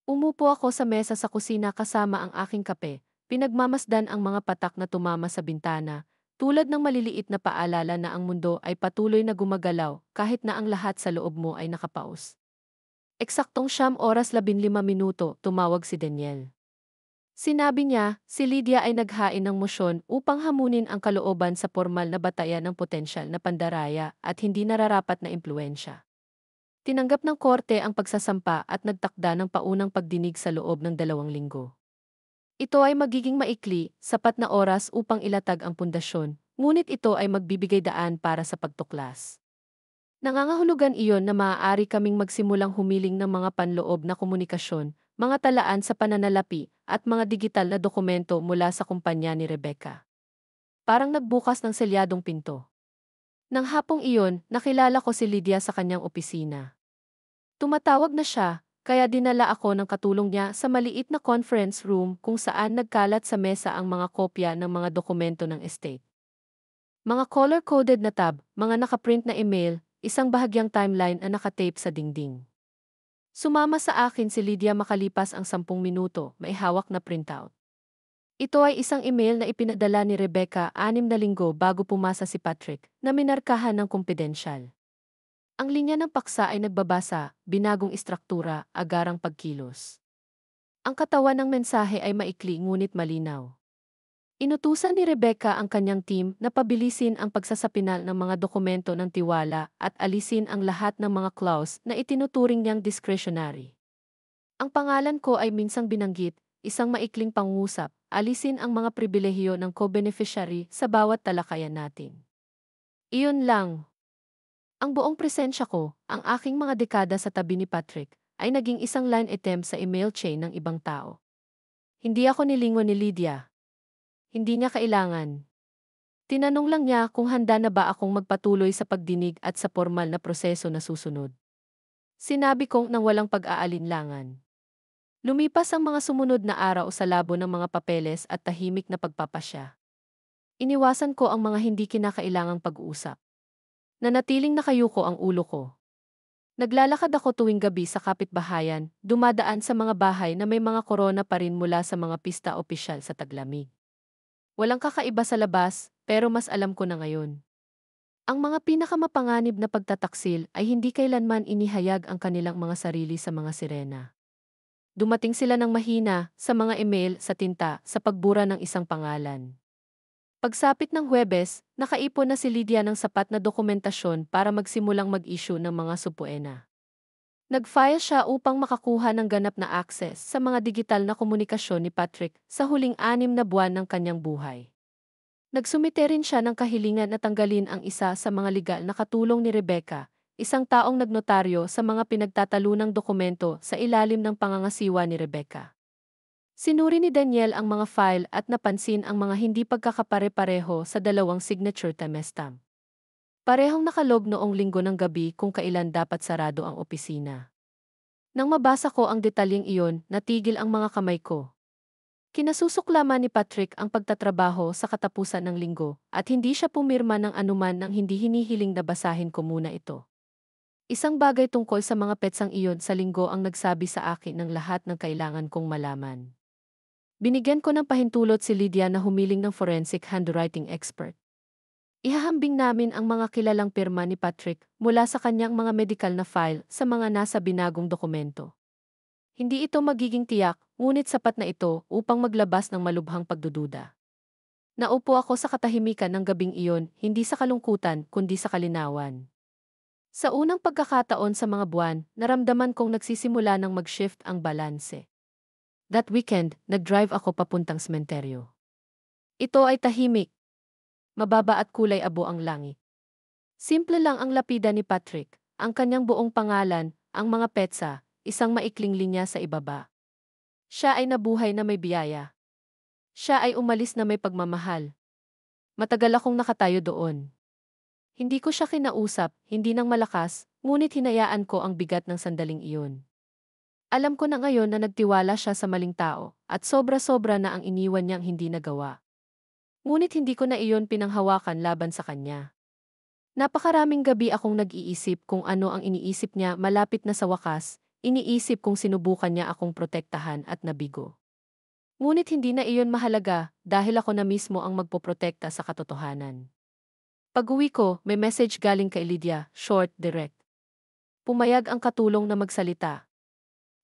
Speaker 1: Umupo ako sa mesa sa kusina kasama ang aking kape, pinagmamasdan ang mga patak na tumama sa bintana, tulad ng maliliit na paalala na ang mundo ay patuloy na gumagalaw kahit na ang lahat sa loob mo ay nakapaus. Eksaktong 9:15, tumawag si Daniel. Sinabi niya, si Lydia ay naghain ng mosyon upang hamunin ang kalooban sa formal na batayan ng potensyal na pandaraya at hindi nararapat na impluensya. Tinanggap ng korte ang pagsasampa at nagtakda ng paunang pagdinig sa loob ng 2 linggo. Ito ay magiging maikli, sapat na oras upang ilatag ang pundasyon, ngunit ito ay magbibigay daan para sa pagtuklas. Nangangahulugan iyon na maaari kaming magsimulang humiling ng mga panloob na komunikasyon, mga talaan sa pananalapi, at mga digital na dokumento mula sa kumpanya ni Rebecca. Parang nagbukas ng selyadong pinto. Nang hapong iyon, nakilala ko si Lydia sa kanyang opisina. Tumatawag na siya, kaya dinala ako ng katulong niya sa maliit na conference room kung saan nagkalat sa mesa ang mga kopya ng mga dokumento ng estate. Mga color-coded na tab, mga nakaprint na email, isang bahagyang timeline na nakatape sa dingding. Sumama sa akin si Lydia makalipas ang 10 minuto, may hawak na printout. Ito ay isang email na ipinadala ni Rebecca 6 na linggo bago pumasa si Patrick, na minarkahan ng kumpidensyal. Ang linya ng paksa ay nagbabasa, binagong istruktura, agarang pagkilos. Ang katawan ng mensahe ay maikli ngunit malinaw. Inutusan ni Rebecca ang kanyang team na pabilisin ang pagsasapinal ng mga dokumento ng tiwala at alisin ang lahat ng mga clause na itinuturing niyang discretionary. Ang pangalan ko ay minsang binanggit, isang maikling pangusap, alisin ang mga pribilehiyo ng co-beneficiary sa bawat talakayan natin. Iyon lang. Ang buong presensya ko, ang aking mga dekada sa tabi ni Patrick, ay naging isang line item sa email chain ng ibang tao. Hindi ako nilingon ni Lydia. Hindi niya kailangan. Tinanong lang niya kung handa na ba akong magpatuloy sa pagdinig at sa formal na proseso na susunod. Sinabi kong nang walang pag-aalinlangan. Lumipas ang mga sumunod na araw sa labo ng mga papeles at tahimik na pagpapasya. Iniwasan ko ang mga hindi kinakailangang pag-uusap. Nanatiling nakayuko ang ulo ko. Naglalakad ako tuwing gabi sa kapitbahayan, dumadaan sa mga bahay na may mga korona pa rin mula sa mga pista opisyal sa taglamig. Walang kakaiba sa labas, pero mas alam ko na ngayon. Ang mga pinakamapanganib na pagtataksil ay hindi kailanman inihayag ang kanilang mga sarili sa mga sirena. Dumating sila ng mahina, sa mga email, sa tinta, sa pagbura ng isang pangalan. Pagsapit ng Huwebes, nakaipon na si Lydia ng sapat na dokumentasyon para magsimulang mag-issue ng mga supuena. Nag-file siya upang makakuha ng ganap na access sa mga digital na komunikasyon ni Patrick sa huling 6 na buwan ng kanyang buhay. Nagsumite rin siya ng kahilingan na tanggalin ang isa sa mga legal na katulong ni Rebecca, isang taong nagnotaryo sa mga pinagtatalunang dokumento sa ilalim ng pangangasiwa ni Rebecca. Sinuri ni Daniel ang mga file at napansin ang mga hindi pagkakapare-pareho sa dalawang signature timestamp. Parehong nakalog noong linggo ng gabi kung kailan dapat sarado ang opisina. Nang mabasa ko ang detalyeng iyon, natigil ang mga kamay ko. Kinasusuklaman ni Patrick ang pagtatrabaho sa katapusan ng linggo at hindi siya pumirma ng anuman nang hindi hinihiling na basahin ko muna ito. Isang bagay tungkol sa mga petsang iyon sa linggo ang nagsabi sa akin ng lahat ng kailangan kong malaman. Binigyan ko ng pahintulot si Lydia na humiling ng forensic handwriting expert. Ihahambing namin ang mga kilalang pirma ni Patrick mula sa kanyang mga medical na file sa mga nasa binagong dokumento. Hindi ito magiging tiyak, ngunit sapat na ito upang maglabas ng malubhang pagdududa. Naupo ako sa katahimikan ng gabing iyon, hindi sa kalungkutan kundi sa kalinawan. Sa unang pagkakataon sa mga buwan, naramdaman kong nagsisimula ng mag-shift ang balanse. That weekend, nag-drive ako papuntang sementeryo. Ito ay tahimik. Mababa at kulay abo ang langit. Simple lang ang lapida ni Patrick, ang kanyang buong pangalan, ang mga petsa, isang maikling linya sa ibaba. Siya ay nabuhay na may biyaya. Siya ay umalis na may pagmamahal. Matagal akong nakatayo doon. Hindi ko siya kinausap, hindi nang malakas, ngunit hinayaan ko ang bigat ng sandaling iyon. Alam ko na ngayon na nagtiwala siya sa maling tao, at sobra-sobra na ang iniwan niyang hindi nagawa. Ngunit hindi ko na iyon pinanghawakan laban sa kanya. Napakaraming gabi akong nag-iisip kung ano ang iniisip niya malapit na sa wakas, iniisip kung sinubukan niya akong protektahan at nabigo. Ngunit hindi na iyon mahalaga dahil ako na mismo ang magpoprotekta sa katotohanan. Pag-uwi ko, may message galing kay Lydia, short, direct. Pumayag ang katulong na magsalita.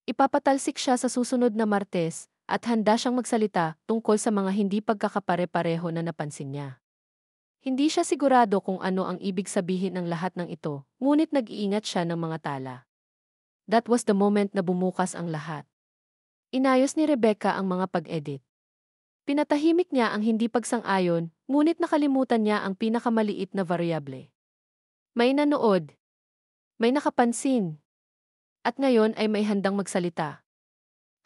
Speaker 1: Ipapatalsik siya sa susunod na Martes at handa siyang magsalita tungkol sa mga hindi pagkakapare-pareho na napansin niya. Hindi siya sigurado kung ano ang ibig sabihin ng lahat ng ito, ngunit nag-iingat siya ng mga tala. That was the moment na bumukas ang lahat. Inayos ni Rebecca ang mga pag-edit. Pinatahimik niya ang hindi pagsang-ayon, ngunit nakalimutan niya ang pinakamaliit na variable. May nanood. May nakapansin. At ngayon ay may handang magsalita.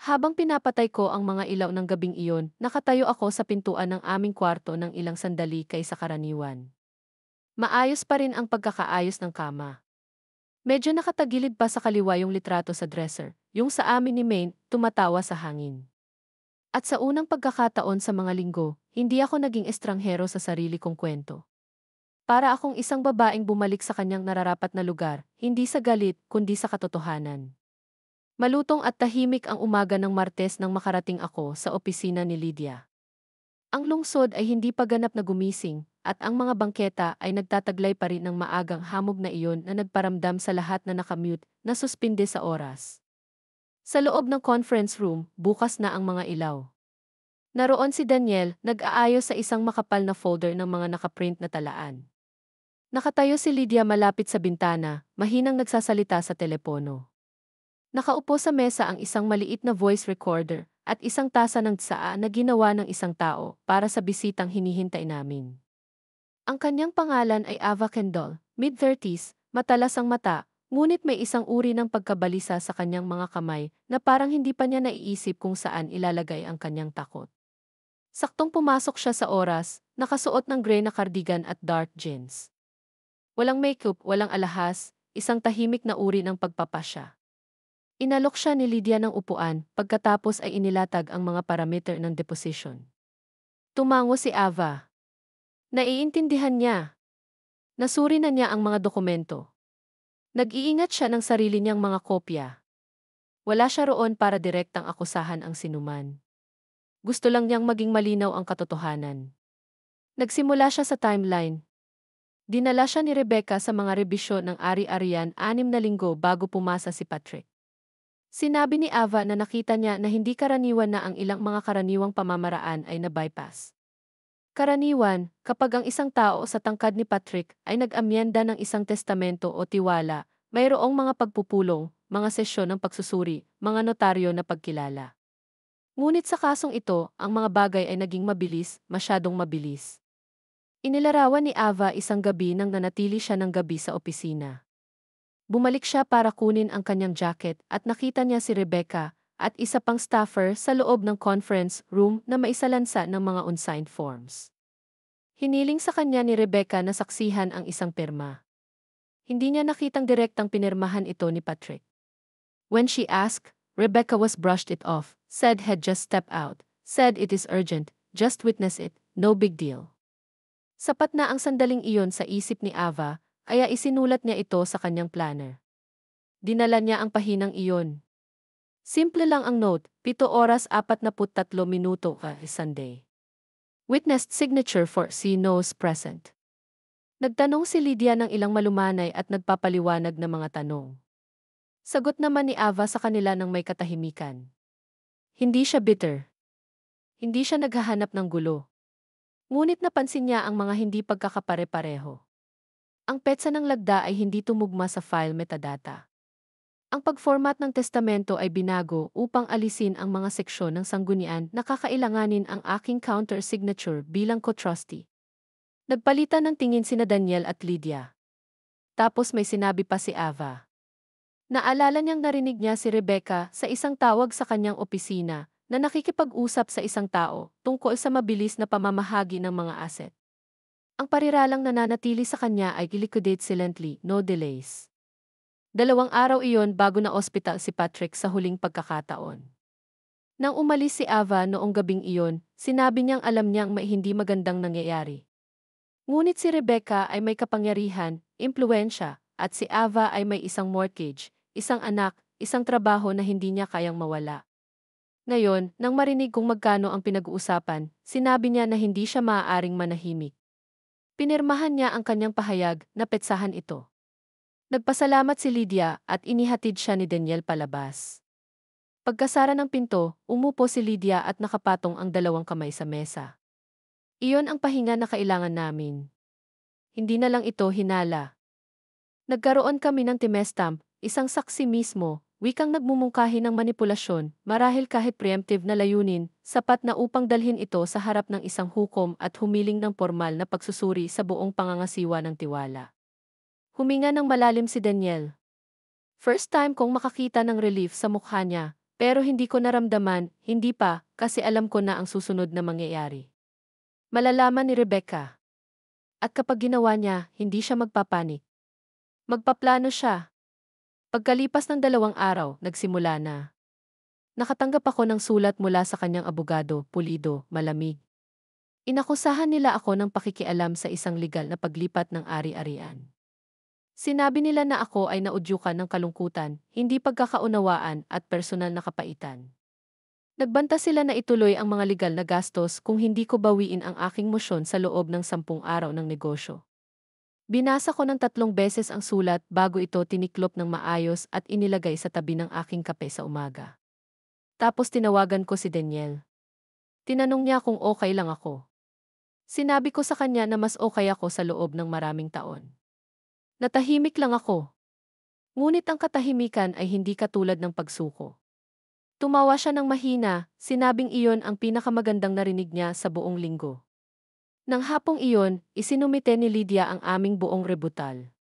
Speaker 1: Habang pinapatay ko ang mga ilaw ng gabing iyon, nakatayo ako sa pintuan ng aming kwarto ng ilang sandali kaysa karaniwan. Maayos pa rin ang pagkakaayos ng kama. Medyo nakatagilid pa sa kaliwa yung litrato sa dresser, yung sa amin ni Maine, tumatawa sa hangin. At sa unang pagkakataon sa mga linggo, hindi ako naging estranghero sa sarili kong kwento. Para akong isang babaeng bumalik sa kanyang nararapat na lugar, hindi sa galit, kundi sa katotohanan. Malutong at tahimik ang umaga ng Martes nang makarating ako sa opisina ni Lydia. Ang lungsod ay hindi pa ganap na gumising, at ang mga bangketa ay nagtataglay pa rin ng maagang hamog na iyon na nagparamdam sa lahat na nakamute, na suspinde sa oras. Sa loob ng conference room, bukas na ang mga ilaw. Naroon si Daniel, nag-aayos sa isang makapal na folder ng mga nakaprint na talaan. Nakatayo si Lydia malapit sa bintana, mahinang nagsasalita sa telepono. Nakaupo sa mesa ang isang maliit na voice recorder at isang tasa ng tsaa na ginawa ng isang tao para sa bisitang hinihintay namin. Ang kanyang pangalan ay Ava Kendall, mid-30s, matalas ang mata, ngunit may isang uri ng pagkabalisa sa kanyang mga kamay na parang hindi pa niya naiisip kung saan ilalagay ang kanyang takot. Saktong pumasok siya sa oras, nakasuot ng gray na cardigan at dark jeans. Walang makeup, walang alahas, isang tahimik na uri ng pagpapasya. Inalok siya ni Lydia ng upuan, pagkatapos ay inilatag ang mga parameter ng deposition. Tumango si Ava. Naiintindihan niya. Nasuri na niya ang mga dokumento. Nag-iingat siya ng sarili niyang mga kopya. Wala siya roon para direktang akusahan ang sinuman. Gusto lang niyang maging malinaw ang katotohanan. Nagsimula siya sa timeline. Dinala siya ni Rebecca sa mga rebisyon ng ari-arian 6 na linggo bago pumasa si Patrick. Sinabi ni Ava na nakita niya na hindi karaniwan na ang ilang mga karaniwang pamamaraan ay na-bypass. Karaniwan, kapag ang isang tao sa tangkad ni Patrick ay nag-amyenda ng isang testamento o tiwala, mayroong mga pagpupulong, mga sesyon ng pagsusuri, mga notaryo na pagkilala. Ngunit sa kasong ito, ang mga bagay ay naging mabilis, masyadong mabilis. Inilarawan ni Ava isang gabi nang nanatili siya ng gabi sa opisina. Bumalik siya para kunin ang kanyang jacket at nakita niya si Rebecca at isa pang staffer sa loob ng conference room na maisalansa ng mga unsigned forms. Hiniling sa kanya ni Rebecca na saksihan ang isang pirma. Hindi niya nakitang direktang pinirmahan ito ni Patrick. When she asked, Rebecca was brushed it off, said had just stepped out, said it is urgent, just witness it, no big deal. Sapat na ang sandaling iyon sa isip ni Ava, kaya isinulat niya ito sa kanyang planner. Dinala niya ang pahinang iyon. Simple lang ang note, 7 oras 43 minuto Sunday. Witnessed signature for C knows present. Nagtanong si Lydia ng ilang malumanay at nagpapaliwanag ng mga tanong. Sagot naman ni Ava sa kanila ng may katahimikan. Hindi siya bitter. Hindi siya naghahanap ng gulo. Ngunit napansin niya ang mga hindi pagkakapare-pareho. Ang petsa ng lagda ay hindi tumugma sa file metadata. Ang pag-format ng testamento ay binago upang alisin ang mga seksyon ng sanggunian na kakailanganin ang aking counter-signature bilang co-trustee. Nagpalitan ng tingin sina Daniel at Lydia. Tapos may sinabi pa si Ava. Naalala niyang narinig niya si Rebecca sa isang tawag sa kanyang opisina na nakikipag-usap sa isang tao tungkol sa mabilis na pamamahagi ng mga asset. Ang pariralang nananatili sa kanya ay liquidate silently, no delays. 2 araw iyon bago na ospital si Patrick sa huling pagkakataon. Nang umalis si Ava noong gabing iyon, sinabi niyang alam niyang may hindi magandang nangyayari. Ngunit si Rebecca ay may kapangyarihan, impluwensya, at si Ava ay may isang mortgage, isang anak, isang trabaho na hindi niya kayang mawala. Ngayon, nang marinig kung magkano ang pinag-uusapan, sinabi niya na hindi siya maaaring manahimik. Pinirmahan niya ang kanyang pahayag na petsahan ito. Nagpasalamat si Lydia at inihatid siya ni Daniel palabas. Pagkasara ng pinto, umupo si Lydia at nakapatong ang 2 kamay sa mesa. Iyon ang pahinga na kailangan namin. Hindi na lang ito hinala. Nagkaroon kami ng timestamp, isang saksi mismo, wikang nagmumungkahi ng manipulasyon, marahil kahit preemptive na layunin, sapat na upang dalhin ito sa harap ng isang hukom at humiling ng formal na pagsusuri sa buong pangangasiwa ng tiwala. Huminga ng malalim si Daniel. First time kong makakita ng relief sa mukha niya, pero hindi ko naramdaman, hindi pa, kasi alam ko na ang susunod na mangyayari. Malalaman ni Rebecca. At kapag ginawa niya, hindi siya magpapanik. Magpaplano siya. Pagkalipas ng 2 araw, nagsimula na. Nakatanggap ako ng sulat mula sa kanyang abogado, pulido, malamig. Inakusahan nila ako ng pakikialam sa isang legal na paglipat ng ari-arian. Sinabi nila na ako ay naudyukan ng kalungkutan, hindi pagkakaunawaan at personal na kapaitan. Nagbanta sila na ituloy ang mga legal na gastos kung hindi ko bawiin ang aking mosyon sa loob ng 10 araw ng negosyo. Binasa ko ng 3 beses ang sulat bago ito tiniklop ng maayos at inilagay sa tabi ng aking kape sa umaga. Tapos tinawagan ko si Daniel. Tinanong niya kung okay lang ako. Sinabi ko sa kanya na mas okay ako sa loob ng maraming taon. Natahimik lang ako. Ngunit ang katahimikan ay hindi katulad ng pagsuko. Tumawa siya ng mahina, sinabing iyon ang pinakamagandang narinig niya sa buong linggo. Nang hapong iyon, isinumite ni Lydia ang aming buong rebutal.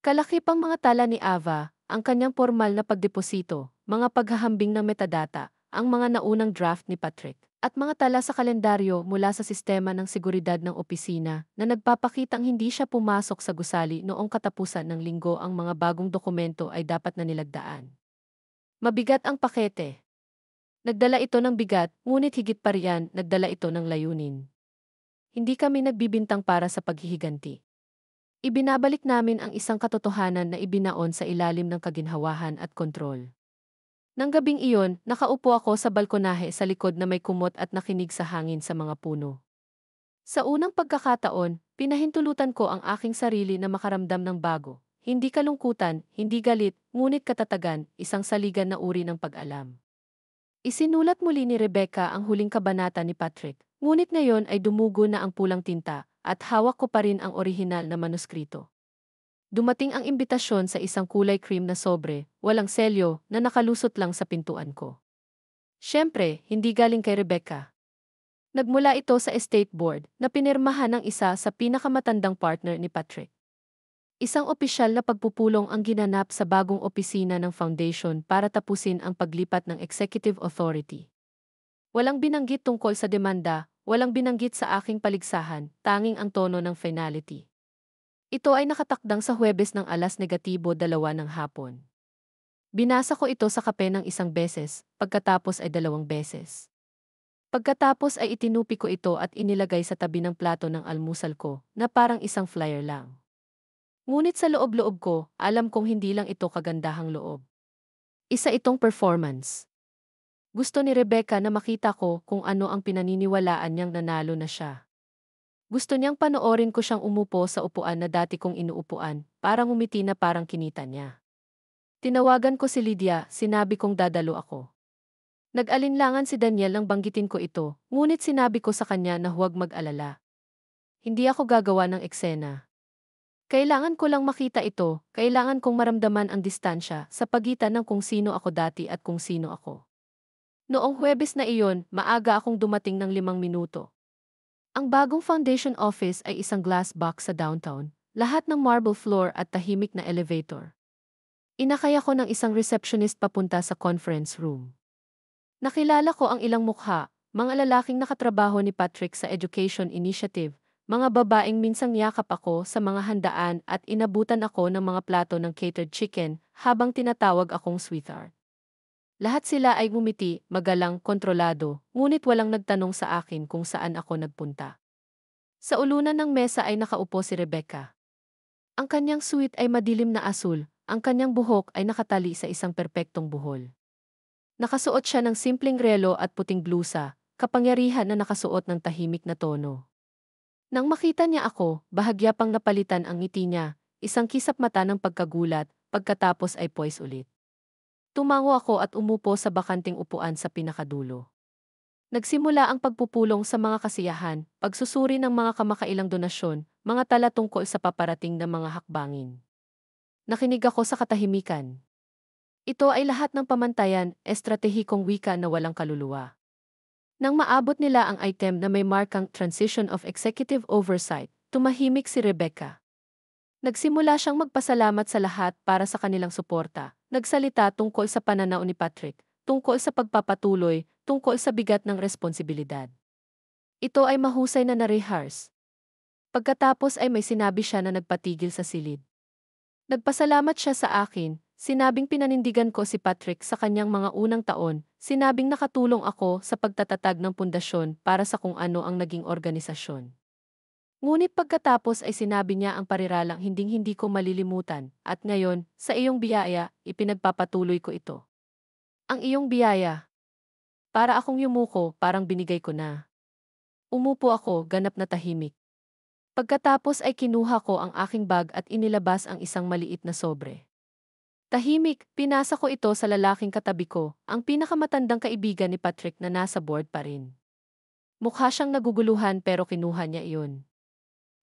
Speaker 1: Kalakip ang mga tala ni Ava, ang kanyang formal na pagdeposito, mga paghahambing ng metadata, ang mga naunang draft ni Patrick, at mga tala sa kalendaryo mula sa sistema ng seguridad ng opisina na nagpapakitang hindi siya pumasok sa gusali noong katapusan ng linggo. Ang mga bagong dokumento ay dapat na nilagdaan. Mabigat ang pakete. Nagdala ito ng bigat, ngunit higit pa riyan, nagdala ito ng layunin. Hindi kami nagbibintang para sa paghihiganti. Ibinabalik namin ang isang katotohanan na ibinaon sa ilalim ng kaginhawahan at kontrol. Nang gabing iyon, nakaupo ako sa balkonahe sa likod na may kumot at nakinig sa hangin sa mga puno. Sa unang pagkakataon, pinahintulutan ko ang aking sarili na makaramdam ng bago. Hindi kalungkutan, hindi galit, ngunit katatagan, isang saligan na uri ng pag-alam. Isinulat muli ni Rebecca ang huling kabanata ni Patrick, ngunit ngayon ay dumugo na ang pulang tinta, at hawak ko pa rin ang orihinal na manuskrito. Dumating ang imbitasyon sa isang kulay cream na sobre, walang selyo, na nakalusot lang sa pintuan ko. Siyempre, hindi galing kay Rebecca. Nagmula ito sa estate board na pinirmahan ng isa sa pinakamatandang partner ni Patrick. Isang opisyal na pagpupulong ang ginanap sa bagong opisina ng foundation para tapusin ang paglipat ng executive authority. Walang binanggit tungkol sa demanda, walang binanggit sa aking paligsahan, tanging ang tono ng finality. Ito ay nakatakdang sa Huwebes ng 2:00 ng hapon. Binasa ko ito sa kape ng isang beses, pagkatapos ay 2 beses. Pagkatapos ay itinupi ko ito at inilagay sa tabi ng plato ng almusal ko, na parang isang flyer lang. Ngunit sa loob-loob ko, alam kong hindi lang ito kagandahang loob. Isa itong performance. Gusto ni Rebecca na makita ko kung ano ang pinaniniwalaan niyang nanalo na siya. Gusto niyang panoorin ko siyang umupo sa upuan na dati kong inuupuan, parang umiti na parang kinita niya. Tinawagan ko si Lydia, sinabi kong dadalo ako. Nag-alinlangan si Daniel nang banggitin ko ito, ngunit sinabi ko sa kanya na huwag mag-alala. Hindi ako gagawa ng eksena. Kailangan ko lang makita ito, kailangan kong maramdaman ang distansya sa pagitan ng kung sino ako dati at kung sino ako. Noong Huwebes na iyon, maaga akong dumating ng 5 minuto. Ang bagong foundation office ay isang glass box sa downtown, lahat ng marble floor at tahimik na elevator. Inakay ako ng isang receptionist papunta sa conference room. Nakilala ko ang ilang mukha, mga lalaking nakatrabaho ni Patrick sa Education Initiative, mga babaeng minsang yakap ako sa mga handaan at inabutan ako ng mga plato ng catered chicken habang tinatawag akong sweetheart. Lahat sila ay ngumiti, magalang, kontrolado, ngunit walang nagtanong sa akin kung saan ako nagpunta. Sa ulunan ng mesa ay nakaupo si Rebecca. Ang kanyang suit ay madilim na asul, ang kanyang buhok ay nakatali sa isang perpektong buhol. Nakasuot siya ng simpleng relo at puting blusa, kapangyarihan na nakasuot ng tahimik na tono. Nang makita niya ako, bahagya pang napalitan ang ngiti niya, isang kisap mata ng pagkagulat, pagkatapos ay poise ulit. Tumango ako at umupo sa bakanting upuan sa pinakadulo. Nagsimula ang pagpupulong sa mga kasiyahan, pagsusuri ng mga kamakailang donasyon, mga tala tungkol sa paparating na mga hakbangin. Nakinig ako sa katahimikan. Ito ay lahat ng pamantayan, estratehikong wika na walang kaluluwa. Nang maabot nila ang item na may markang Transition of Executive Oversight, tumahimik si Rebecca. Nagsimula siyang magpasalamat sa lahat para sa kanilang suporta. Nagsalita tungkol sa pananaw ni Patrick, tungkol sa pagpapatuloy, tungkol sa bigat ng responsibilidad. Ito ay mahusay na na-rehearse. Pagkatapos ay may sinabi siya na nagpatigil sa silid. Nagpasalamat siya sa akin, sinabing pinanindigan ko si Patrick sa kanyang mga unang taon, sinabing nakatulong ako sa pagtatatag ng pundasyon para sa kung ano ang naging organisasyon. Ngunit pagkatapos ay sinabi niya ang pariralang hinding-hindi ko malilimutan, at ngayon, sa iyong biyaya, ipinagpapatuloy ko ito. Ang iyong biyaya. Para akong yumuko, parang binigay ko na. Umupo ako, ganap na tahimik. Pagkatapos ay kinuha ko ang aking bag at inilabas ang isang maliit na sobre. Tahimik, pinasa ko ito sa lalaking katabi ko, ang pinakamatandang kaibigan ni Patrick na nasa board pa rin. Mukha siyang naguguluhan pero kinuha niya iyon.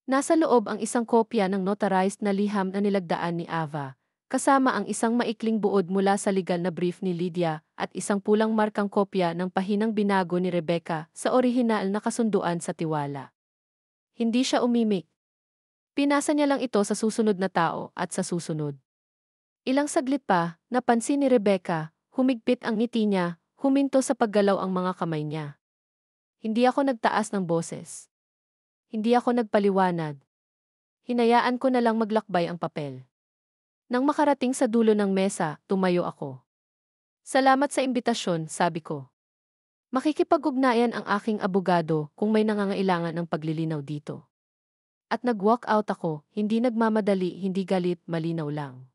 Speaker 1: Nasa loob ang isang kopya ng notarized na liham na nilagdaan ni Ava, kasama ang isang maikling buod mula sa legal na brief ni Lydia at isang pulang markang kopya ng pahinang binago ni Rebecca sa orihinal na kasunduan sa tiwala. Hindi siya umimik. Pinasa niya lang ito sa susunod na tao at sa susunod. Ilang saglit pa, napansin ni Rebecca, humigpit ang ngiti niya, huminto sa paggalaw ang mga kamay niya. Hindi ako nagtaas ng boses. Hindi ako nagpaliwanag. Hinayaan ko na lang maglakbay ang papel. Nang makarating sa dulo ng mesa, tumayo ako. Salamat sa imbitasyon, sabi ko. Makikipag-ugnayan ang aking abogado kung may nangangailangan ng paglilinaw dito. At nag-walk out ako, hindi nagmamadali, hindi galit, malinaw lang.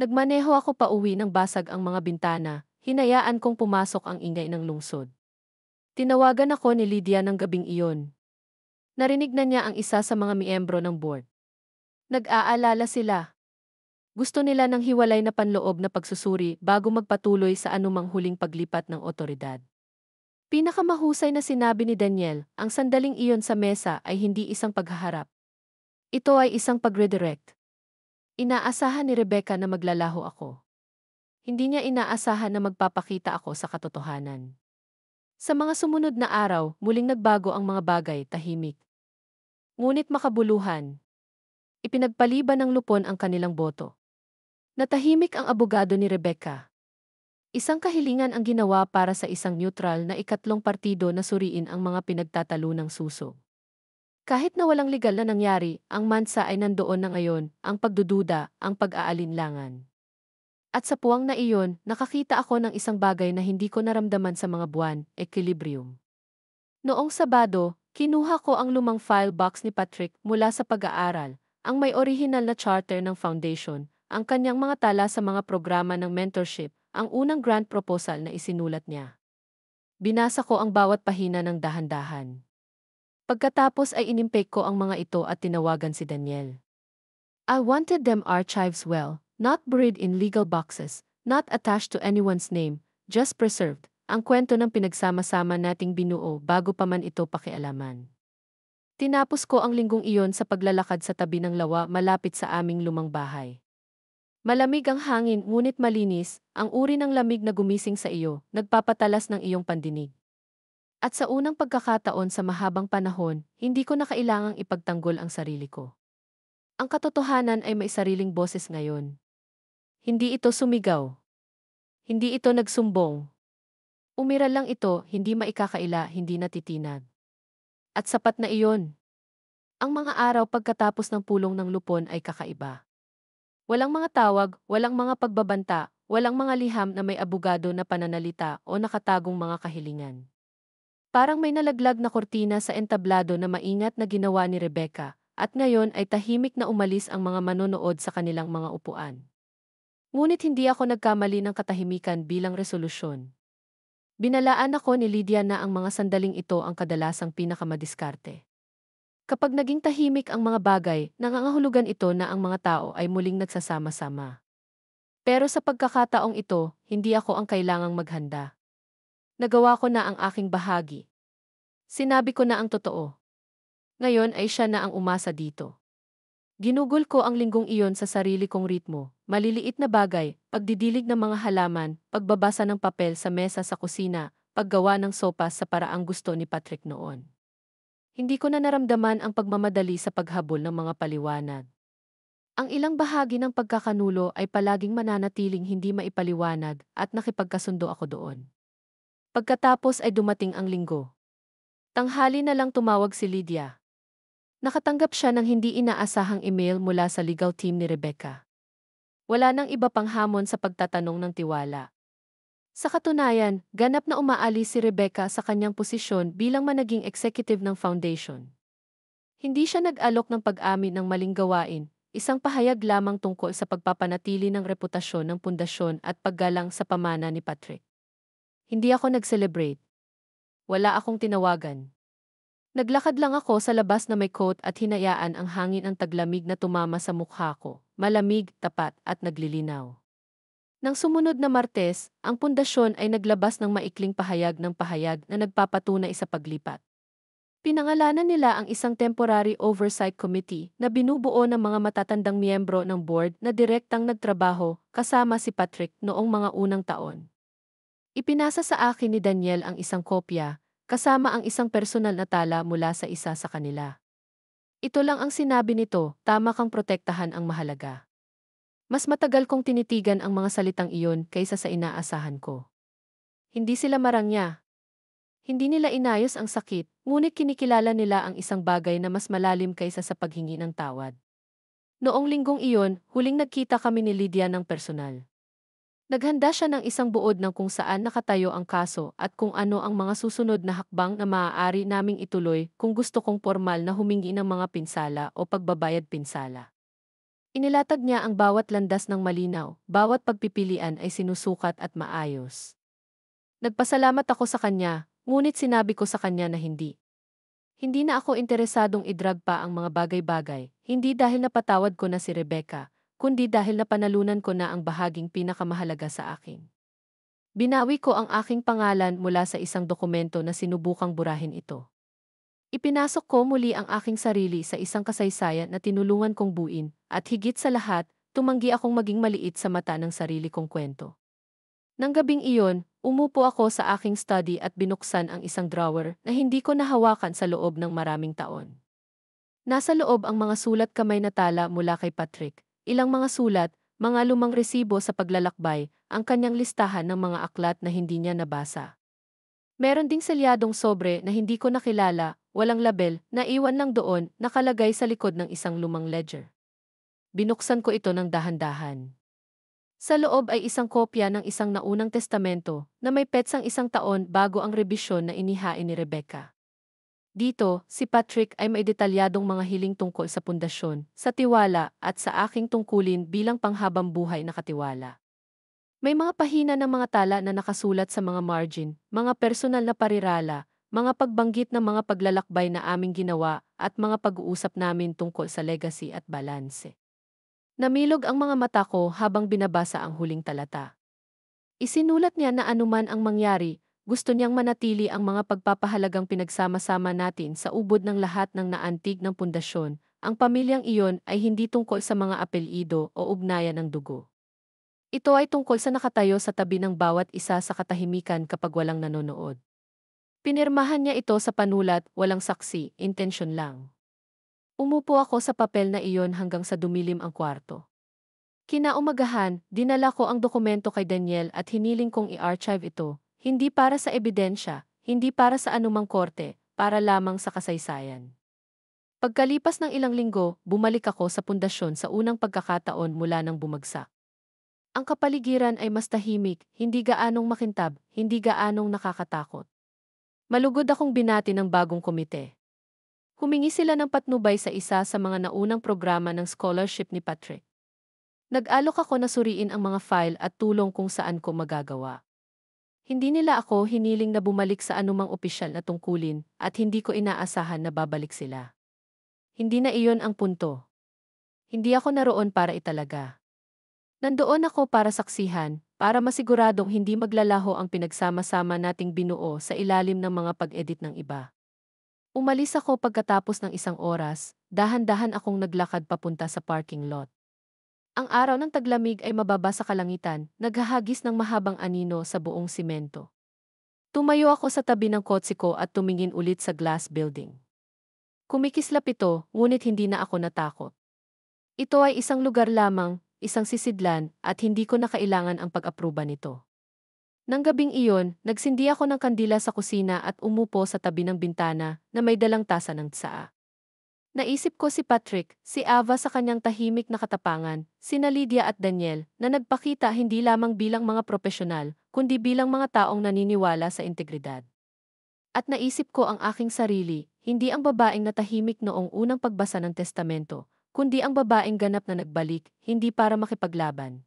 Speaker 1: Nagmaneho ako pauwi ng basag ang mga bintana, hinayaan kong pumasok ang ingay ng lungsod. Tinawagan ako ni Lydia ng gabing iyon. Narinig na niya ang isa sa mga miyembro ng board. Nag-aalala sila. Gusto nila ng hiwalay na panloob na pagsusuri bago magpatuloy sa anumang huling paglipat ng otoridad. Pinakamahusay na sinabi ni Daniel, ang sandaling iyon sa mesa ay hindi isang paghaharap. Ito ay isang pag-redirect. Inaasahan ni Rebecca na maglalaho ako. Hindi niya inaasahan na magpapakita ako sa katotohanan. Sa mga sumunod na araw, muling nagbago ang mga bagay, tahimik. Ngunit makabuluhan. Ipinagpaliban ng lupon ang kanilang boto. Natahimik ang abogado ni Rebecca. Isang kahilingan ang ginawa para sa isang neutral na ikatlong partido na suriin ang mga pinagtatalunang suso. Kahit na walang legal na nangyari, ang mansa ay nandoon na ngayon, ang pagdududa, ang pag-aalinlangan. At sa puwang na iyon, nakakita ako ng isang bagay na hindi ko naramdaman sa mga buwan, equilibrium. Noong Sabado, kinuha ko ang lumang file box ni Patrick mula sa pag-aaral, ang may orihinal na charter ng foundation, ang kanyang mga tala sa mga programa ng mentorship, ang unang grant proposal na isinulat niya. Binasa ko ang bawat pahina ng dahan-dahan. Pagkatapos ay inimpake ko ang mga ito at tinawagan si Daniel. I wanted them archives well, not buried in legal boxes, not attached to anyone's name, just preserved, ang kwento ng pinagsama-sama nating binuo bago pa man ito pakialaman. Tinapos ko ang linggong iyon sa paglalakad sa tabi ng lawa malapit sa aming lumang bahay. Malamig ang hangin ngunit malinis, ang uri ng lamig na gumising sa iyo, nagpapatalas ng iyong pandinig. At sa unang pagkakataon sa mahabang panahon, hindi ko na kailangang ipagtanggol ang sarili ko. Ang katotohanan ay may sariling boses ngayon. Hindi ito sumigaw. Hindi ito nagsumbong. Umiral lang ito, hindi maikakaila, hindi natitinag. At sapat na iyon. Ang mga araw pagkatapos ng pulong ng lupon ay kakaiba. Walang mga tawag, walang mga pagbabanta, walang mga liham na may abogado na pananalita o nakatagong mga kahilingan. Parang may nalaglag na kortina sa entablado na maingat na ginawa ni Rebecca, at ngayon ay tahimik na umalis ang mga manonood sa kanilang mga upuan. Ngunit hindi ako nagkamali ng katahimikan bilang resolusyon. Binalaan ako ni Lydia na ang mga sandaling ito ang kadalasang pinakamadiskarte. Kapag naging tahimik ang mga bagay, nangangahulugan ito na ang mga tao ay muling nagsasama-sama. Pero sa pagkakataong ito, hindi ako ang kailangang maghanda. Nagawa ko na ang aking bahagi. Sinabi ko na ang totoo. Ngayon ay siya na ang umasa dito. Ginugol ko ang linggong iyon sa sarili kong ritmo, maliliit na bagay, pagdidilig ng mga halaman, pagbabasa ng papel sa mesa sa kusina, paggawa ng sopas sa paraang gusto ni Patrick noon. Hindi ko na naramdaman ang pagmamadali sa paghabol ng mga paliwanag. Ang ilang bahagi ng pagkakanulo ay palaging mananatiling hindi maipaliwanag at nakipagkasundo ako doon. Pagkatapos ay dumating ang linggo. Tanghali na lang tumawag si Lydia. Nakatanggap siya ng hindi inaasahang email mula sa legal team ni Rebecca. Wala nang iba pang hamon sa pagtatanong ng tiwala. Sa katunayan, ganap na umaalis si Rebecca sa kanyang posisyon bilang managing executive ng foundation. Hindi siya nag-alok ng pag-amin ng maling gawain, isang pahayag lamang tungkol sa pagpapanatili ng reputasyon ng pundasyon at paggalang sa pamana ni Patrick. Hindi ako nag-celebrate. Wala akong tinawagan. Naglakad lang ako sa labas na may coat at hinayaan ang hangin ang taglamig na tumama sa mukha ko, malamig, tapat at naglilinaw. Nang sumunod na Martes, ang pundasyon ay naglabas ng maikling pahayag na nagpapatunay sa paglipat. Pinangalanan nila ang isang temporary oversight committee na binubuo ng mga matatandang miyembro ng board na direktang nagtrabaho kasama si Patrick noong mga unang taon. Ipinasa sa akin ni Daniel ang isang kopya, kasama ang isang personal na tala mula sa isa sa kanila. Ito lang ang sinabi nito, tama kang protektahan ang mahalaga. Mas matagal kong tinitigan ang mga salitang iyon kaysa sa inaasahan ko. Hindi sila marangya. Hindi nila inayos ang sakit, ngunit kinikilala nila ang isang bagay na mas malalim kaysa sa paghingi ng tawad. Noong linggong iyon, huling nagkita kami ni Lydia ng personal. Naghanda siya ng isang buod ng kung saan nakatayo ang kaso at kung ano ang mga susunod na hakbang na maaari naming ituloy kung gusto kong formal na humingi ng mga pinsala o pagbabayad pinsala. Inilatag niya ang bawat landas ng malinaw, bawat pagpipilian ay sinusukat at maayos. Nagpasalamat ako sa kanya, ngunit sinabi ko sa kanya na hindi. Hindi na ako interesadong idrag pa ang mga bagay-bagay, hindi dahil napatawad ko na si Rebecca, kundi dahil napanalunan ko na ang bahaging pinakamahalaga sa akin. Binawi ko ang aking pangalan mula sa isang dokumento na sinubukang burahin ito. Ipinasok ko muli ang aking sarili sa isang kasaysayan na tinulungan kong buuin, at higit sa lahat, tumanggi akong maging maliit sa mata ng sarili kong kwento. Nang gabing iyon, umupo ako sa aking study at binuksan ang isang drawer na hindi ko nahawakan sa loob ng maraming taon. Nasa loob ang mga sulat kamay na tala mula kay Patrick, ilang mga sulat, mga lumang resibo sa paglalakbay, ang kanyang listahan ng mga aklat na hindi niya nabasa. Meron ding selyadong sobre na hindi ko nakilala, walang label, na iwan lang doon, nakalagay sa likod ng isang lumang ledger. Binuksan ko ito ng dahan-dahan. Sa loob ay isang kopya ng isang naunang testamento na may petsang 1 taon bago ang rebisyon na inihain ni Rebecca. Dito, si Patrick ay may detalyadong mga hiling tungkol sa pundasyon, sa tiwala at sa aking tungkulin bilang panghabang buhay na katiwala. May mga pahina ng mga tala na nakasulat sa mga margin, mga personal na parirala, mga pagbanggit ng mga paglalakbay na aming ginawa at mga pag-uusap namin tungkol sa legacy at balanse. Namilog ang mga mata ko habang binabasa ang huling talata. Isinulat niya na anuman ang mangyari, gusto niyang manatili ang mga pagpapahalagang pinagsama-sama natin sa ubod ng lahat ng naantig ng pundasyon. Ang pamilyang iyon ay hindi tungkol sa mga apelyido o ugnayan ng dugo. Ito ay tungkol sa nakatayo sa tabi ng bawat isa sa katahimikan kapag walang nanonood. Pinirmahan niya ito sa panulat, walang saksi, intensyon lang. Umupo ako sa papel na iyon hanggang sa dumilim ang kwarto. Kinaumagahan, dinala ko ang dokumento kay Daniel at hiniling kong i-archive ito, hindi para sa ebidensya, hindi para sa anumang korte, para lamang sa kasaysayan. Pagkalipas ng ilang linggo, bumalik ako sa pundasyon sa unang pagkakataon mula nang bumagsak. Ang kapaligiran ay mas tahimik, hindi gaanong makintab, hindi gaanong nakakatakot. Malugod akong binati ng bagong komite. Humingi sila ng patnubay sa isa sa mga naunang programa ng scholarship ni Patrick. Nag-alok ako na suriin ang mga file at tulong kung saan ko magagawa. Hindi nila ako hiniling na bumalik sa anumang opisyal na tungkulin at hindi ko inaasahan na babalik sila. Hindi na iyon ang punto. Hindi ako naroon para italaga. Nandoon ako para saksihan, para masiguradong hindi maglalaho ang pinagsama-sama nating binuo sa ilalim ng mga pag-edit ng iba. Umalis ako pagkatapos ng 1 oras, dahan-dahan akong naglakad papunta sa parking lot. Ang araw ng taglamig ay mababa sa kalangitan, naghahagis ng mahabang anino sa buong simento. Tumayo ako sa tabi ng kotse ko at tumingin ulit sa glass building. Kumikislap ito, ngunit hindi na ako natakot. Ito ay isang lugar lamang, isang sisidlan, at hindi ko na kailangan ang pag-apruba nito. Nang gabing iyon, nagsindi ako ng kandila sa kusina at umupo sa tabi ng bintana na may dalang tasa ng tsaa. Naisip ko si Patrick, si Ava sa kanyang tahimik na katapangan, sina Lydia at Daniel, na nagpakita hindi lamang bilang mga profesional, kundi bilang mga taong naniniwala sa integridad. At naisip ko ang aking sarili, hindi ang babaeng natahimik noong unang pagbasa ng testamento, kundi ang babaeng ganap na nagbalik, hindi para makipaglaban,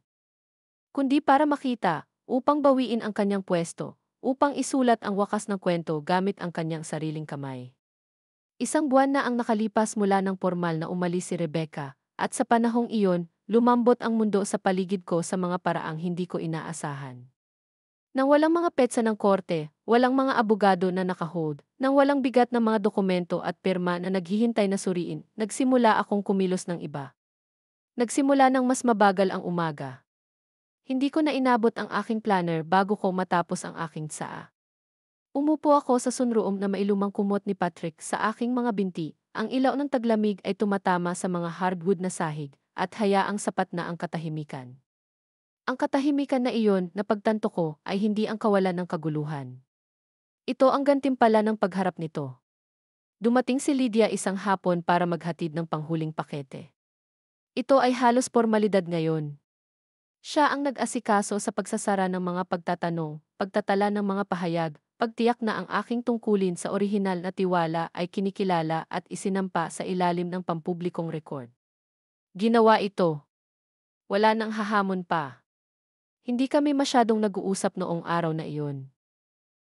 Speaker 1: kundi para makita, upang bawiin ang kanyang pwesto, upang isulat ang wakas ng kwento gamit ang kanyang sariling kamay. 1 buwan na ang nakalipas mula nang formal na umalis si Rebecca, at sa panahong iyon, lumambot ang mundo sa paligid ko sa mga paraang hindi ko inaasahan. Nang walang mga petsa ng korte, walang mga abogado na nakahold, nang walang bigat na mga dokumento at pirma na naghihintay na suriin, nagsimula akong kumilos ng iba. Nagsimula ng mas mabagal ang umaga. Hindi ko na inabot ang aking planner bago ko matapos ang aking tsaa. Umupo ako sa sunroom na mailumang kumot ni Patrick sa aking mga binti. Ang ilaw ng taglamig ay tumatama sa mga hardwood na sahig at hayaang sapat na ang katahimikan. Ang katahimikan na iyon na pagtanto ko ay hindi ang kawalan ng kaguluhan. Ito ang gantimpala ng pagharap nito. Dumating si Lydia isang hapon para maghatid ng panghuling pakete. Ito ay halos formalidad ngayon. Siya ang nag-asikaso sa pagsasara ng mga pagtatanong, pagtatala ng mga pahayag, pagtiyak na ang aking tungkulin sa orihinal na tiwala ay kinikilala at isinampa sa ilalim ng pampublikong rekord. Ginawa ito. Wala nang hahamon pa. Hindi kami masyadong nag-uusap noong araw na iyon.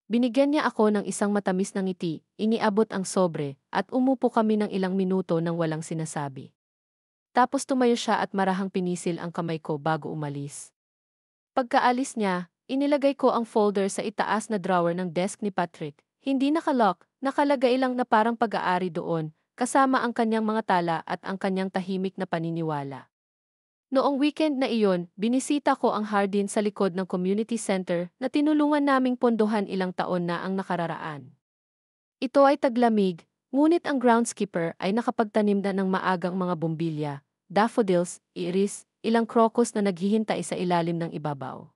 Speaker 1: Binigyan niya ako ng isang matamis na ngiti, iniabot ang sobre, at umupo kami ng ilang minuto nang walang sinasabi. Tapos tumayo siya at marahang pinisil ang kamay ko bago umalis. Pagkaalis niya, inilagay ko ang folder sa itaas na drawer ng desk ni Patrick. Hindi nakalock, nakalagay lang na parang pag-aari doon, kasama ang kanyang mga tala at ang kanyang tahimik na paniniwala. Noong weekend na iyon, binisita ko ang Hardin sa likod ng community center na tinulungan naming pondohan ilang taon na ang nakararaan. Ito ay taglamig, ngunit ang groundskeeper ay nakapagtanim na ng maagang mga bumbilya, daffodils, iris, ilang crocus na naghihintay sa ilalim ng ibabaw.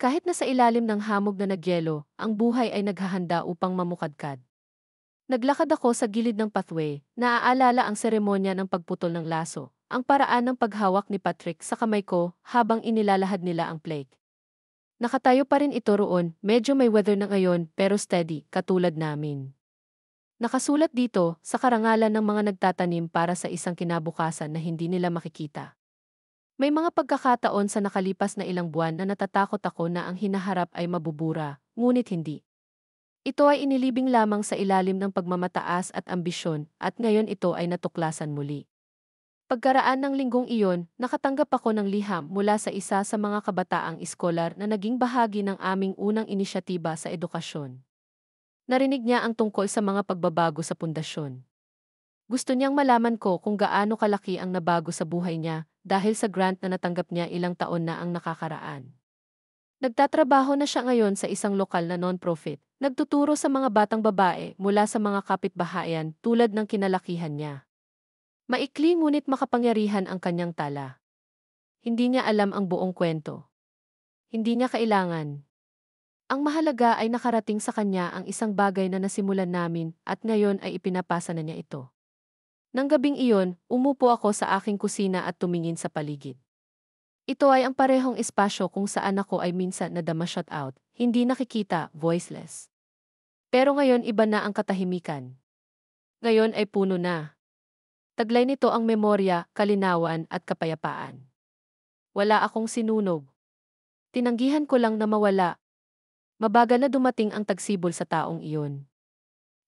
Speaker 1: Kahit na sa ilalim ng hamog na nagyelo, ang buhay ay naghahanda upang mamukadkad. Naglakad ako sa gilid ng pathway, naaalala ang seremonya ng pagputol ng laso, ang paraan ng paghawak ni Patrick sa kamay ko habang inilalahad nila ang plaque. Nakatayo pa rin ito roon, medyo may weather na ngayon pero steady, katulad namin. Nakasulat dito, sa karangalan ng mga nagtatanim para sa isang kinabukasan na hindi nila makikita. May mga pagkakataon sa nakalipas na ilang buwan na natatakot ako na ang hinaharap ay mabubura, ngunit hindi. Ito ay inilibing lamang sa ilalim ng pagmamataas at ambisyon, at ngayon ito ay natuklasan muli. Pagkaraan ng linggong iyon, nakatanggap ako ng liham mula sa isa sa mga kabataang iskolar na naging bahagi ng aming unang inisyatiba sa edukasyon. Narinig niya ang tungkol sa mga pagbabago sa pundasyon. Gusto niyang malaman ko kung gaano kalaki ang nabago sa buhay niya dahil sa grant na natanggap niya ilang taon na ang nakakaraan. Nagtatrabaho na siya ngayon sa isang lokal na non-profit, nagtuturo sa mga batang babae mula sa mga kapitbahayan tulad ng kinalakihan niya. Maikli ngunit makapangyarihan ang kanyang tala. Hindi niya alam ang buong kwento. Hindi niya kailangan. Ang mahalaga ay nakarating sa kanya ang isang bagay na nasimulan namin at ngayon ay ipinapasa na niya ito. Nang gabing iyon, umupo ako sa aking kusina at tumingin sa paligid. Ito ay ang parehong espasyo kung saan ako ay minsan nadama shut out, hindi nakikita, voiceless. Pero ngayon iba na ang katahimikan. Ngayon ay puno na. Taglay nito ang memorya, kalinawan at kapayapaan. Wala akong sinunog. Tinanggihan ko lang na mawala. Mabagal na dumating ang tagsibol sa taong iyon.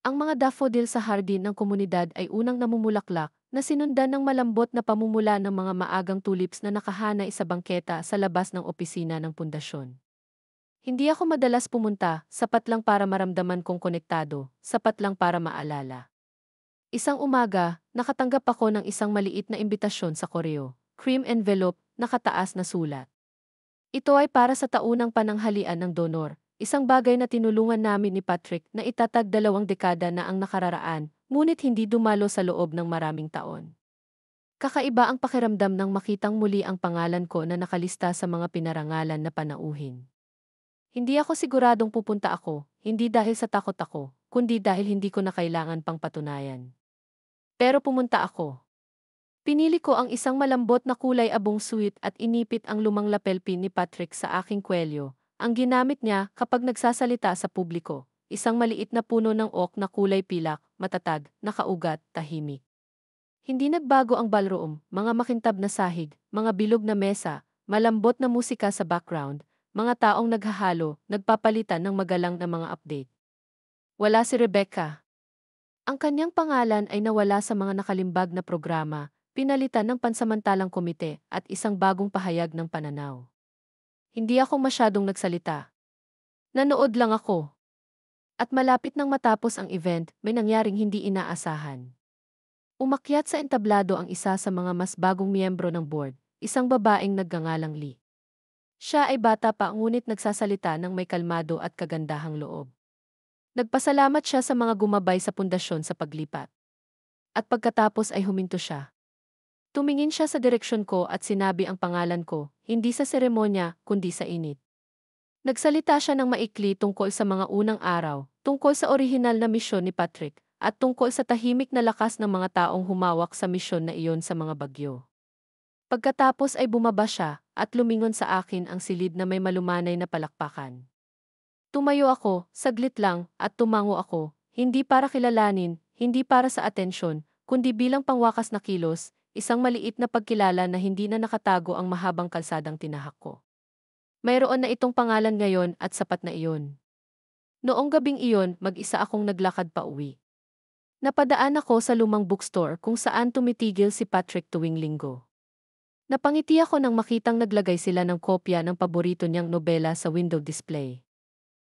Speaker 1: Ang mga daffodil sa hardin ng komunidad ay unang namumulaklak na sinundan ng malambot na pamumula ng mga maagang tulips na nakahanay sa bangketa sa labas ng opisina ng pundasyon. Hindi ako madalas pumunta, sapat lang para maramdaman kong konektado, sapat lang para maalala. Isang umaga, nakatanggap ako ng isang maliit na imbitasyon sa koreo, cream envelope, nakataas na sulat. Ito ay para sa taunang pananghalian ng donor. Isang bagay na tinulungan namin ni Patrick na itatag 2 dekada na ang nakararaan, ngunit hindi dumalo sa loob ng maraming taon. Kakaiba ang pakiramdam nang makitang muli ang pangalan ko na nakalista sa mga pinarangalan na panauhin. Hindi ako siguradong pupunta ako, hindi dahil sa takot ako, kundi dahil hindi ko na kailangan pang patunayan. Pero pumunta ako. Pinili ko ang isang malambot na kulay abong sweet at inipit ang lumang lapel pin ni Patrick sa aking kwelyo. Ang ginamit niya kapag nagsasalita sa publiko, isang maliit na puno ng oak na kulay pilak, matatag, nakaugat, tahimik. Hindi nagbago ang ballroom, mga makintab na sahig, mga bilog na mesa, malambot na musika sa background, mga taong naghahalo, nagpapalitan ng magalang na mga update. Wala si Rebecca. Ang kanyang pangalan ay nawala sa mga nakalimbag na programa, pinalitan ng pansamantalang komite at isang bagong pahayag ng pananaw. Hindi ako masyadong nagsalita. Nanood lang ako. At malapit nang matapos ang event, may nangyaring hindi inaasahan. Umakyat sa entablado ang isa sa mga mas bagong miyembro ng board, isang babaeng nagngangalang Lee. Siya ay bata pa ngunit nagsasalita ng may kalmado at kagandahang loob. Nagpasalamat siya sa mga gumabay sa pundasyon sa paglipat. At pagkatapos ay huminto siya. Tumingin siya sa direksyon ko at sinabi ang pangalan ko, hindi sa seremonya, kundi sa init. Nagsalita siya ng maikli tungkol sa mga unang araw, tungkol sa orihinal na misyon ni Patrick, at tungkol sa tahimik na lakas ng mga taong humawak sa misyon na iyon sa mga bagyo. Pagkatapos ay bumaba siya, at lumingon sa akin ang silid na may malumanay na palakpakan. Tumayo ako, saglit lang, at tumango ako, hindi para kilalanin, hindi para sa atensyon, kundi bilang pangwakas na kilos, isang maliit na pagkilala na hindi na nakatago ang mahabang kalsadang tinahak ko. Mayroon na itong pangalan ngayon at sapat na iyon. Noong gabing iyon, mag-isa akong naglakad pa uwi. Napadaan ako sa lumang bookstore kung saan tumitigil si Patrick tuwing linggo. Napangiti ako nang makitang naglagay sila ng kopya ng paborito niyang nobela sa window display.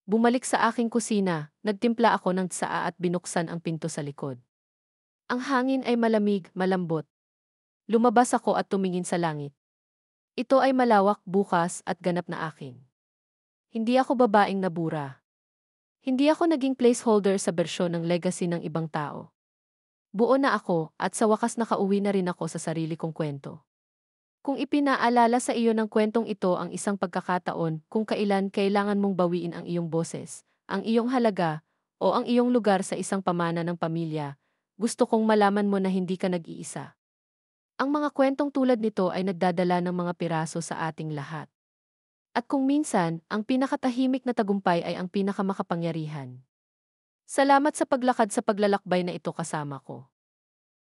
Speaker 1: Bumalik sa aking kusina, nagtimpla ako ng tsaa at binuksan ang pinto sa likod. Ang hangin ay malamig, malambot. Lumabas ako at tumingin sa langit. Ito ay malawak, bukas at ganap na akin. Hindi ako babaeng nabura. Hindi ako naging placeholder sa bersyon ng legacy ng ibang tao. Buo na ako at sa wakas nakauwi na rin ako sa sarili kong kwento. Kung ipinaalala sa iyo ng kwentong ito ang isang pagkakataon kung kailan kailangan mong bawiin ang iyong boses, ang iyong halaga, o ang iyong lugar sa isang pamana ng pamilya, gusto kong malaman mo na hindi ka nag-iisa. Ang mga kwentong tulad nito ay nagdadala ng mga piraso sa ating lahat. At kung minsan, ang pinakatahimik na tagumpay ay ang pinakamakapangyarihan. Salamat sa paglakad sa paglalakbay na ito kasama ko.